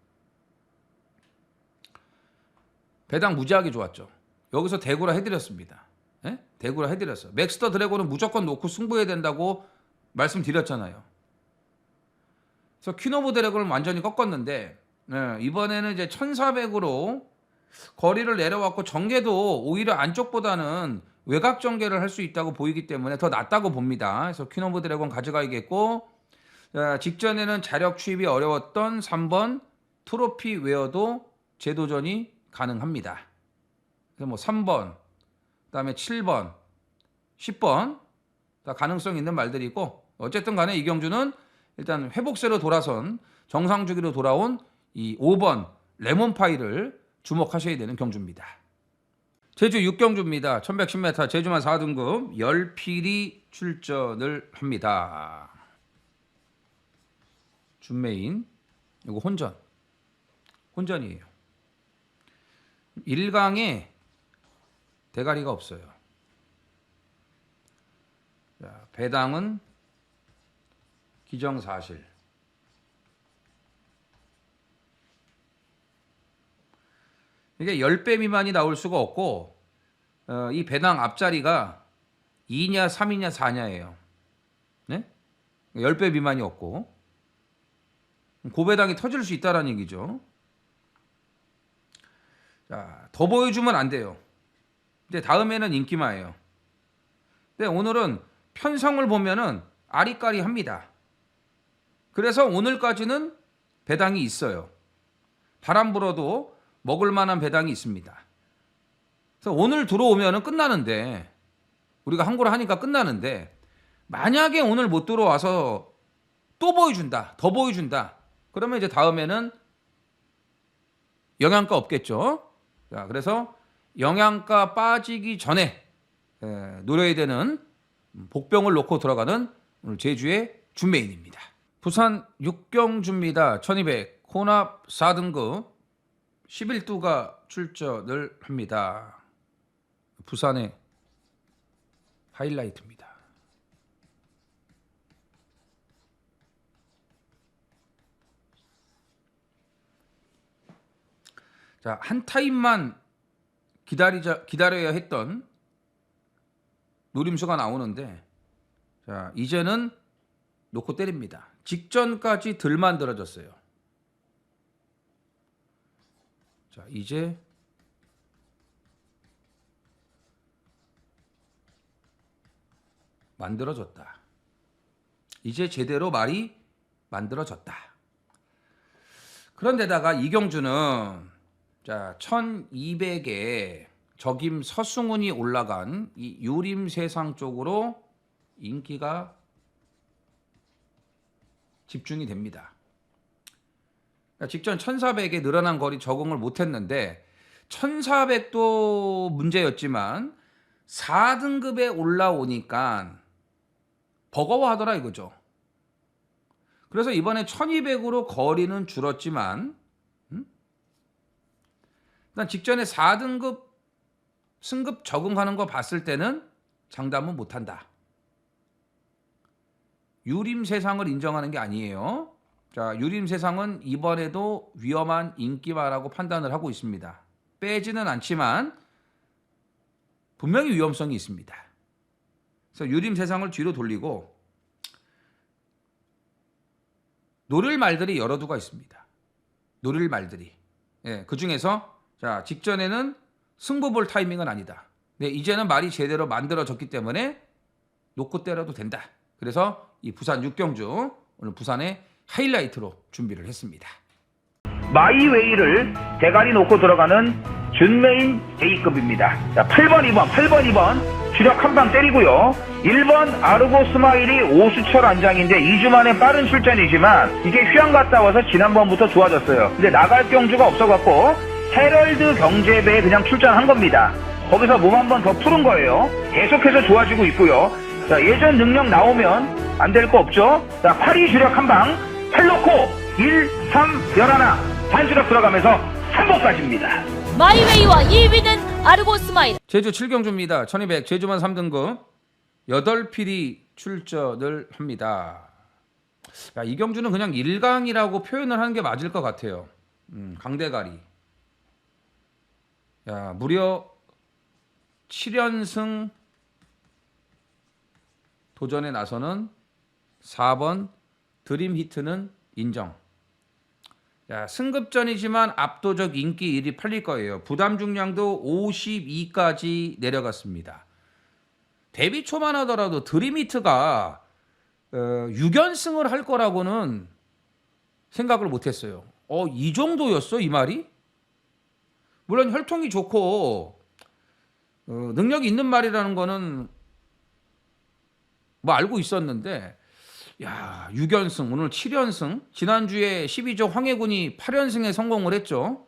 배당 무지하게 좋았죠. 여기서 대구라 해드렸습니다. 예? 대구라 해드렸어요. 맥스터 드래곤은 무조건 놓고 승부해야 된다고 말씀드렸잖아요. 그래서 퀸 오브 드래곤을 완전히 꺾었는데 이번에는 이제 1400으로 거리를 내려왔고 전개도 오히려 안쪽보다는 외곽 전개를 할 수 있다고 보이기 때문에 더 낫다고 봅니다. 그래서 퀸 오브 드래곤 가져가야겠고 직전에는 자력 취입이 어려웠던 3번 트로피 웨어도 재도전이 가능합니다. 그래서 뭐 3번, 그다음에 7번, 10번 다 가능성 있는 말들이고 어쨌든 간에 이경주는 일단 회복세로 돌아선 정상 주기로 돌아온 이 5번 레몬파이를 주목하셔야 되는 경주입니다. 제주 6경주입니다. 1110m 제주만 4등급 열필이 출전을 합니다. 준메인 이거 혼전이에요. 1강에 대가리가 없어요. 자, 배당은 기정사실. 이게 10배 미만이 나올 수가 없고 이 배당 앞자리가 2냐 3이냐 4냐예요. 네? 10배 미만이 없고 고배당이 터질 수 있다는 얘기죠. 자, 더 보여주면 안 돼요. 근데 다음에는 인기마예요. 근데 오늘은 편성을 보면은 아리까리합니다. 그래서 오늘까지는 배당이 있어요. 바람 불어도 먹을 만한 배당이 있습니다. 그래서 오늘 들어오면은 끝나는데 우리가 항고를 하니까 끝나는데 만약에 오늘 못 들어와서 또 보여준다, 더 보여준다. 그러면 이제 다음에는 영양가 없겠죠. 자, 그래서 영양가 빠지기 전에 노려야 되는 복병을 놓고 들어가는 오늘 제주의 준메인입니다. 부산 6경주입니다. 1200 혼합 4등급 11두가 출전을 합니다. 부산의 하이라이트입니다. 자, 한 타임만 기다려야 했던 노림수가 나오는데 자, 이제는 놓고 때립니다. 직전까지 덜 만들어졌어요. 자, 이제 만들어졌다. 이제 제대로 말이 만들어졌다. 그런데다가 이경주는 자, 1200에 적임 서승훈이 올라간 이 유림세상 쪽으로 인기가 집중이 됩니다. 그러니까 직전 1400에 늘어난 거리 적응을 못했는데 1400도 문제였지만 4등급에 올라오니까 버거워하더라 이거죠. 그래서 이번에 1200으로 거리는 줄었지만 일단 직전에 4등급 승급 적응하는 거 봤을 때는 장담은 못한다. 유림세상을 인정하는 게 아니에요. 자, 유림세상은 이번에도 위험한 인기마라고 판단을 하고 있습니다. 빼지는 않지만 분명히 위험성이 있습니다. 그래서 유림세상을 뒤로 돌리고 노릴 말들이 여러 두가 있습니다. 노릴 말들이. 예, 그 중에서 자, 직전에는 승부 볼 타이밍은 아니다. 네, 이제는 말이 제대로 만들어졌기 때문에 놓고 때려도 된다. 그래서 이 부산 6경주 오늘 부산의 하이라이트로 준비를 했습니다. 마이웨이를 대가리 놓고 들어가는 준메인 A급입니다. 자, 8번 2번 주력 한 방 때리고요. 1번 아르고 스마일이 오수철 안장인데 2주 만에 빠른 출전이지만 이게 휴양 갔다 와서 지난번부터 좋아졌어요. 근데 나갈 경주가 없어갖고 헤럴드 경제배에 그냥 출전한 겁니다. 거기서 몸 한 번 더 푸른 거예요. 계속해서 좋아지고 있고요. 자, 예전 능력 나오면 안 될 거 없죠. 자, 8위 주력 한 방, 8놓고 1, 3, 11 반주력 들어가면서 3번까지입니다. 마이웨이와 2위는 아르고 스마일. 제주 7경주입니다. 1200 제주만 3등급 8필이 출전을 합니다. 야, 이 경주는 그냥 1강이라고 표현을 하는 게 맞을 것 같아요. 강대가리. 야, 무려 7연승 도전에 나서는 4번 드림 히트는 인정. 야, 승급전이지만 압도적 인기 1위 팔릴 거예요. 부담 중량도 52까지 내려갔습니다. 데뷔 초만 하더라도 드림 히트가 6연승을 할 거라고는 생각을 못했어요. 이 정도였어 이 말이? 물론 혈통이 좋고 능력이 있는 말이라는 거는 뭐 알고 있었는데, 야, 6연승 오늘 7연승, 지난주에 12조 황해군이 8연승에 성공을 했죠.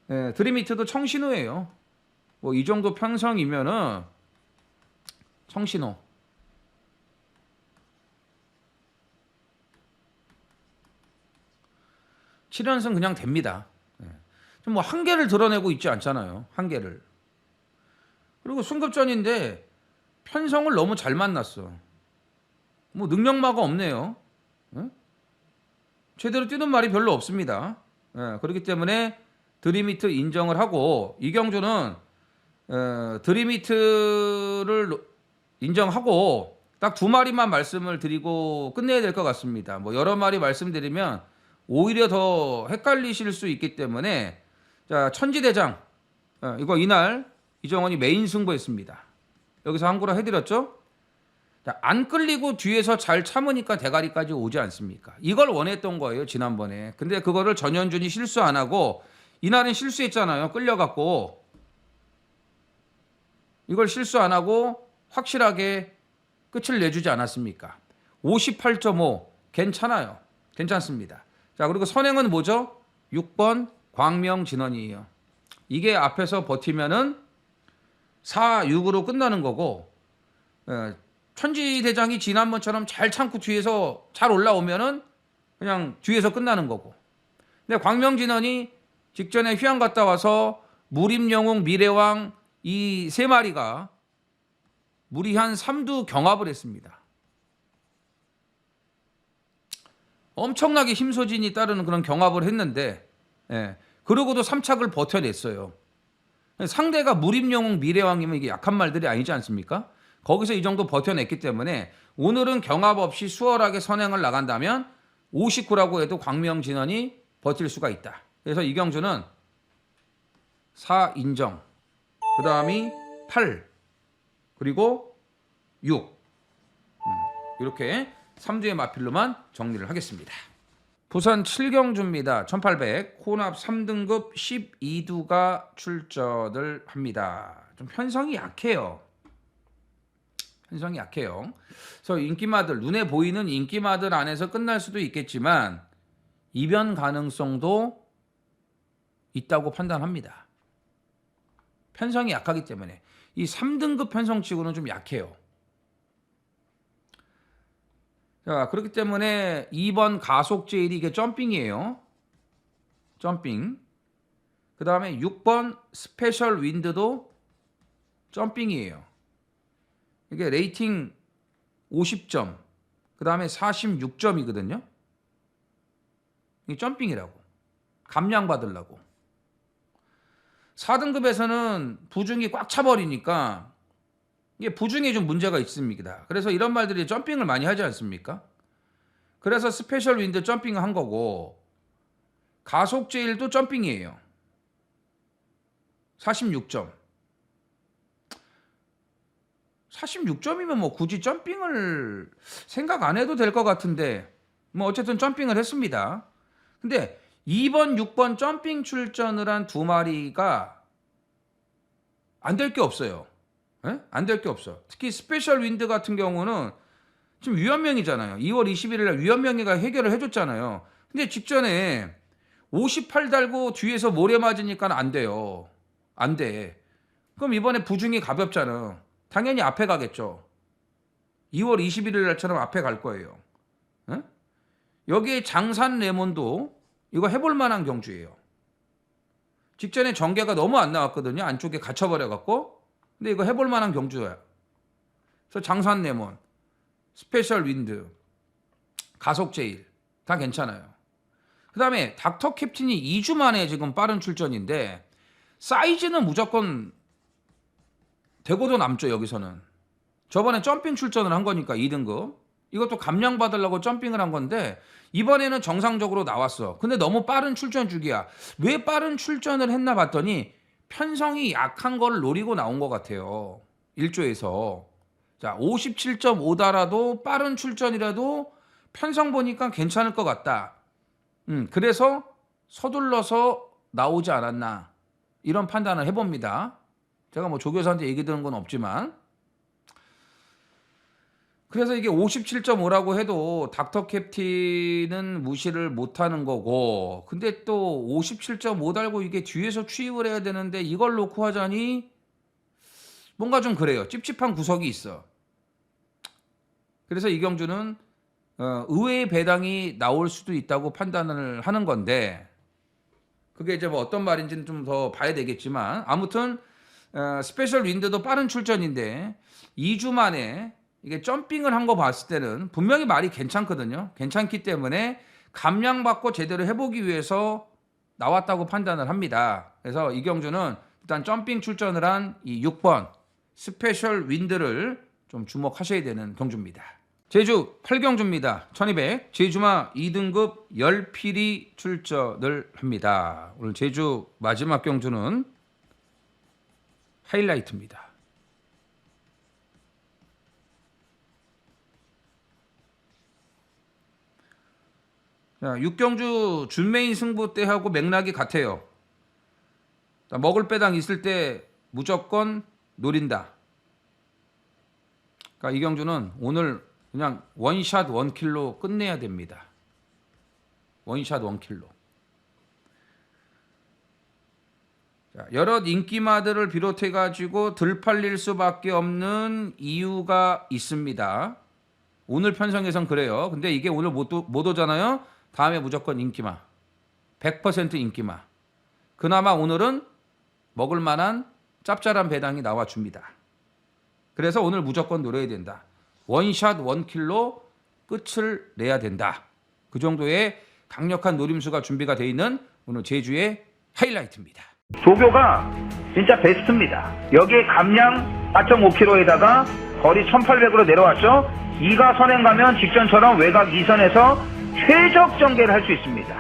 네, 드림히트도 청신호예요. 뭐 이 정도 편성이면은 청신호. 칠 7연승 그냥 됩니다. 좀 뭐 한계를 드러내고 있지 않잖아요. 한계를. 그리고 승급전인데 편성을 너무 잘 만났어. 뭐 능력마가 없네요. 제대로 뛰는 말이 별로 없습니다. 그렇기 때문에 드림히트 인정을 하고, 이 경주는 드림히트를 인정하고 딱 2마리만 말씀을 드리고 끝내야 될 것 같습니다. 뭐 여러 마리 말씀드리면 오히려 더 헷갈리실 수 있기 때문에, 자, 천지대장, 이거 이날 이정원이 메인 승부했습니다. 여기서 한구라 해드렸죠. 자, 안 끌리고 뒤에서 잘 참으니까 대가리까지 오지 않습니까? 이걸 원했던 거예요 지난번에. 근데 그거를 전현준이 실수 안 하고, 이날은 실수했잖아요. 끌려갖고. 이걸 실수 안 하고 확실하게 끝을 내주지 않았습니까? 58.5 괜찮아요. 괜찮습니다. 자, 그리고 선행은 뭐죠? 6번 광명진원이에요. 이게 앞에서 버티면은 4, 6으로 끝나는 거고, 천지대장이 지난번처럼 잘 참고 뒤에서 잘 올라오면은 그냥 뒤에서 끝나는 거고. 근데 광명진원이 직전에 휴양 갔다 와서 무림영웅, 미래왕 이 3마리가 무리한 3두 경합을 했습니다. 엄청나게 힘소진이 따르는 그런 경합을 했는데, 그러고도 3착을 버텨냈어요. 상대가 무림영웅, 미래왕이면 이게 약한 말들이 아니지 않습니까? 거기서 이 정도 버텨냈기 때문에 오늘은 경합 없이 수월하게 선행을 나간다면 59라고 해도 광명진원이 버틸 수가 있다. 그래서 이 경주는 4 인정, 그 다음이 8, 그리고 6, 이렇게 3주의 마필로만 정리를 하겠습니다. 부산 7경주입니다. 1800 혼합 3등급 12두가 출전을 합니다. 좀 편성이 약해요. 편성이 약해요. 그래서 인기마들, 눈에 보이는 인기마들 안에서 끝날 수도 있겠지만 이변 가능성도 있다고 판단합니다. 편성이 약하기 때문에 이 3등급 편성치고는 좀 약해요. 자, 그렇기 때문에 2번 가속제일이 이게 점핑이에요. 점핑. 그 다음에 6번 스페셜 윈드도 점핑이에요. 이게 레이팅 50점, 그 다음에 46점이거든요. 이게 점핑이라고. 감량 받으려고. 4등급에서는 부중이 꽉 차버리니까 이게 부중에 좀 문제가 있습니다. 그래서 이런 말들이 점핑을 많이 하지 않습니까? 그래서 스페셜 윈드 점핑을 한 거고, 가속제일도 점핑이에요. 46점. 46점이면 뭐 굳이 점핑을 생각 안 해도 될 것 같은데, 뭐 어쨌든 점핑을 했습니다. 근데 2번, 6번 점핑 출전을 한 2마리가 안 될 게 없어요. 안 될 게 없어. 특히 스페셜 윈드 같은 경우는 지금 위헌명이잖아요. 2월 21일 날 위헌명예가 해결을 해줬잖아요. 근데 직전에 58 달고 뒤에서 모래 맞으니까 안 돼요. 안 돼. 그럼 이번에 부중이 가볍잖아. 당연히 앞에 가겠죠. 2월 21일 날처럼 앞에 갈 거예요. 에? 여기에 장산 레몬도 이거 해볼 만한 경주예요. 직전에 전개가 너무 안 나왔거든요. 안쪽에 갇혀버려갖고. 근데 이거 해볼 만한 경주야. 그래서 장산 레몬, 스페셜 윈드, 가속 제일 다 괜찮아요. 그 다음에 닥터 캡틴이 2주 만에 지금 빠른 출전인데 사이즈는 무조건 되고도 남죠. 여기서는 저번에 점핑 출전을 한 거니까 2등급 이것도 감량 받으려고 점핑을 한 건데 이번에는 정상적으로 나왔어. 근데 너무 빠른 출전 주기야. 왜 빠른 출전을 했나 봤더니 편성이 약한 걸 노리고 나온 것 같아요. 1조에서 자 57.5달아도 빠른 출전이라도 편성 보니까 괜찮을 것 같다. 그래서 서둘러서 나오지 않았나 이런 판단을 해봅니다. 제가 뭐 조교사한테 얘기 들은 건 없지만 그래서 이게 57.5라고 해도 닥터 캡틴은 무시를 못하는 거고 근데 또 57.5 달고 이게 뒤에서 추입을 해야 되는데 이걸 놓고 하자니 뭔가 좀 그래요. 찝찝한 구석이 있어. 그래서 이 경주는 의외의 배당이 나올 수도 있다고 판단을 하는 건데 그게 이제 뭐 어떤 말인지는 좀 더 봐야 되겠지만 아무튼 스페셜 윈드도 빠른 출전인데 2주 만에 이게 점핑을 한 거 봤을 때는 분명히 말이 괜찮거든요. 괜찮기 때문에 감량받고 제대로 해보기 위해서 나왔다고 판단을 합니다. 그래서 이 경주는 일단 점핑 출전을 한 이 6번 스페셜 윈드를 좀 주목하셔야 되는 경주입니다. 제주 8경주입니다. 1200 제주마 2등급 10필이 출전을 합니다. 오늘 제주 마지막 경주는 하이라이트입니다. 자, 6경주 준메인 승부 때하고 맥락이 같아요. 먹을 배당 있을 때 무조건 노린다. 그러니까 이 경주는 오늘 그냥 원샷 원킬로 끝내야 됩니다. 원샷 원킬로. 자, 여러 인기마들을 비롯해 가지고 들 팔릴 수밖에 없는 이유가 있습니다. 오늘 편성에선 그래요. 근데 이게 오늘 못 오잖아요. 다음에 무조건 인기마. 100% 인기마. 그나마 오늘은 먹을 만한 짭짤한 배당이 나와줍니다. 그래서 오늘 무조건 노려야 된다. 원샷 원킬로 끝을 내야 된다. 그 정도의 강력한 노림수가 준비가 되어 있는 오늘 제주의 하이라이트입니다. 조교가 진짜 베스트입니다. 여기에 감량 4.5km에다가 거리 1800으로 내려왔죠. 2가 선행 가면 직전처럼 외곽 2선에서 최적 전개를 할 수 있습니다.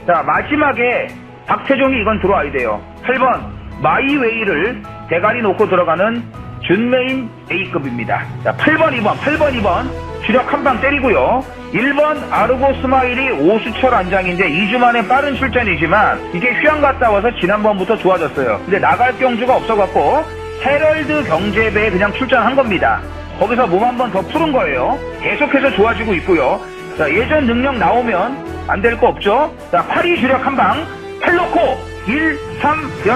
자, 마지막에 박태종이 이건 들어와야 돼요. 8번 마이웨이를 대가리 놓고 들어가는 준메인 A급입니다. 자, 8번 2번 주력 한 방 때리고요. 1번 아르고 스마일이 오수철 안장인데 2주 만에 빠른 출전이지만 이게 휴양 갔다 와서 지난번부터 좋아졌어요. 근데 나갈 경주가 없어갖고 헤럴드 경제배에 그냥 출전한 겁니다. 거기서 몸 한 번 더 푸른 거예요. 계속해서 좋아지고 있고요. 자, 예전 능력 나오면 안 될 거 없죠. 자, 8위 주력 한 방 8놓고 1, 3, 11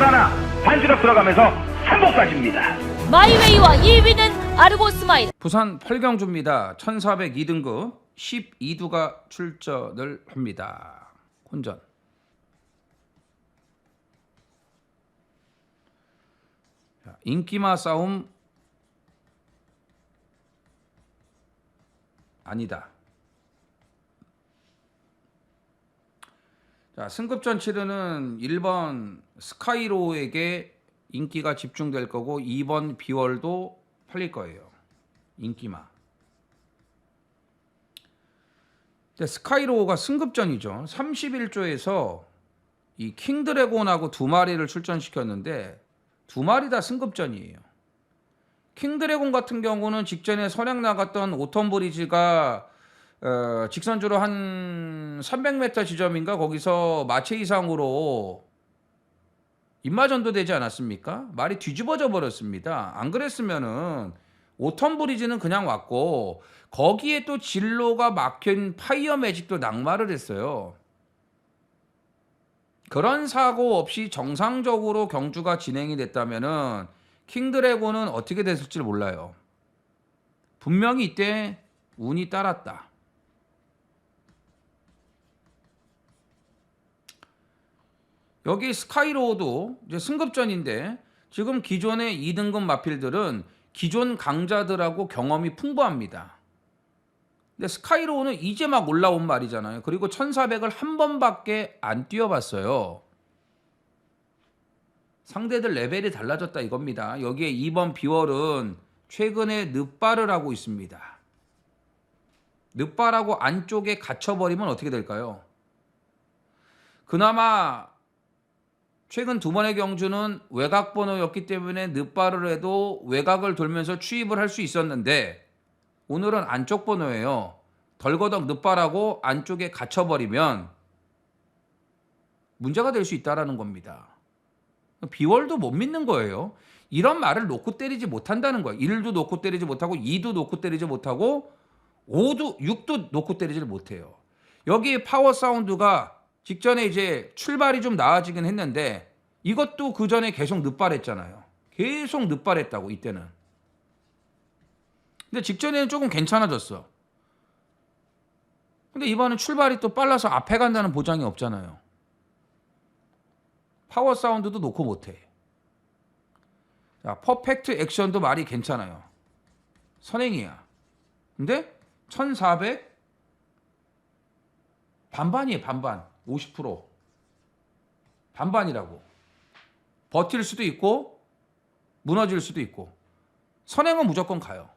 반주력 들어가면서 3번까지입니다. 마이웨이와 2위는 아르고 스마일. 부산 8경주입니다. 1402등급 12두가 출전을 합니다. 혼전. 자, 인기마 싸움 아니다. 자, 승급전 치르는 1번 스카이로우에게 인기가 집중될 거고 2번 비월도 팔릴 거예요. 인기마. 스카이로우가 승급전이죠. 31조에서 이 킹드래곤하고 두 마리를 출전시켰는데 두 마리 다 승급전이에요. 킹드래곤 같은 경우는 직전에 선행 나갔던 오텀브리지가 직선주로 한 300m 지점인가 거기서 마체 이상으로 입마전도 되지 않았습니까? 말이 뒤집어져 버렸습니다. 안 그랬으면은 오텀 브리즈는 그냥 왔고 거기에 또 진로가 막힌 파이어 매직도 낙마를 했어요. 그런 사고 없이 정상적으로 경주가 진행이 됐다면은 킹드래곤은 어떻게 됐을지 몰라요. 분명히 이때 운이 따랐다. 여기 스카이로우도 이제 승급전인데 지금 기존의 2등급 마필들은 기존 강자들하고 경험이 풍부합니다. 근데 스카이로우는 이제 막 올라온 말이잖아요. 그리고 1400을 한 번밖에 안 뛰어봤어요. 상대들 레벨이 달라졌다 이겁니다. 여기에 2번 비월은 최근에 늪발을 하고 있습니다. 늪발하고 안쪽에 갇혀버리면 어떻게 될까요? 그나마 최근 두 번의 경주는 외곽 번호였기 때문에 늪발을 해도 외곽을 돌면서 추입을 할 수 있었는데 오늘은 안쪽 번호예요. 덜거덕 늪발하고 안쪽에 갇혀버리면 문제가 될 수 있다는 겁니다. 비월도 못 믿는 거예요. 이런 말을 놓고 때리지 못한다는 거예요. 1도 놓고 때리지 못하고 2도 놓고 때리지 못하고 5도 6도 놓고 때리지를 못해요. 여기 파워 사운드가 직전에 이제 출발이 좀 나아지긴 했는데 이것도 그 전에 계속 늪발했잖아요. 계속 늪발했다고 이때는. 근데 직전에는 조금 괜찮아졌어. 근데 이번엔 출발이 또 빨라서 앞에 간다는 보장이 없잖아요. 파워 사운드도 놓고 못해. 자, 퍼펙트 액션도 말이 괜찮아요. 선행이야. 근데 1400 반반이에요. 반반. 50% 반반이라고. 버틸 수도 있고 무너질 수도 있고 선행은 무조건 가요.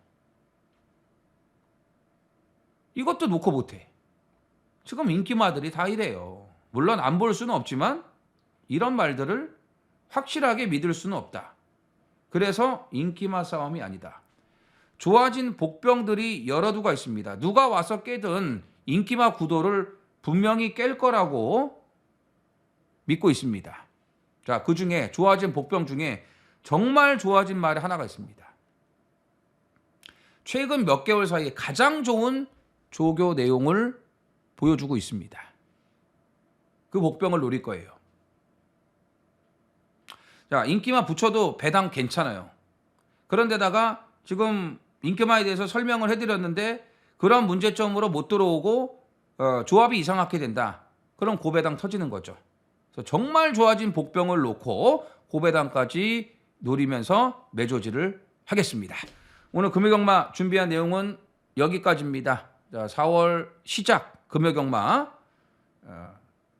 이것도 놓고 못해. 지금 인기마들이 다 이래요. 물론 안 볼 수는 없지만 이런 말들을 확실하게 믿을 수는 없다. 그래서 인기마 싸움이 아니다. 좋아진 복병들이 여러 두가 있습니다. 누가 와서 깨든 인기마 구도를 분명히 깰 거라고 믿고 있습니다. 자, 그 중에 좋아진 복병 중에 정말 좋아진 말이 하나가 있습니다. 최근 몇 개월 사이에 가장 좋은 조교 내용을 보여주고 있습니다. 그 복병을 노릴 거예요. 자, 인기마 붙여도 배당 괜찮아요. 그런데다가 지금 인기마에 대해서 설명을 해드렸는데 그런 문제점으로 못 들어오고 조합이 이상하게 된다. 그럼 고배당 터지는 거죠. 그래서 정말 좋아진 복병을 놓고 고배당까지 노리면서 매조지를 하겠습니다. 오늘 금요경마 준비한 내용은 여기까지입니다. 자, 4월 시작 금요경마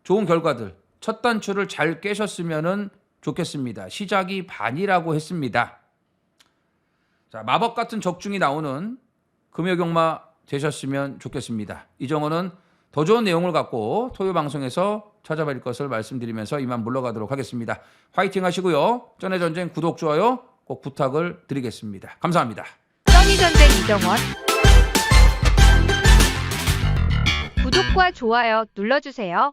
좋은 결과들 첫 단추를 잘 깨셨으면 좋겠습니다. 시작이 반이라고 했습니다. 자, 마법 같은 적중이 나오는 금요경마 되셨으면 좋겠습니다. 이정호는 더 좋은 내용을 갖고 토요 방송에서 찾아뵐 것을 말씀드리면서 이만 물러가도록 하겠습니다. 화이팅 하시고요. 전해전쟁 구독, 좋아요 꼭 부탁을 드리겠습니다. 감사합니다. 써니전쟁 이정원 구독과 좋아요 눌러주세요.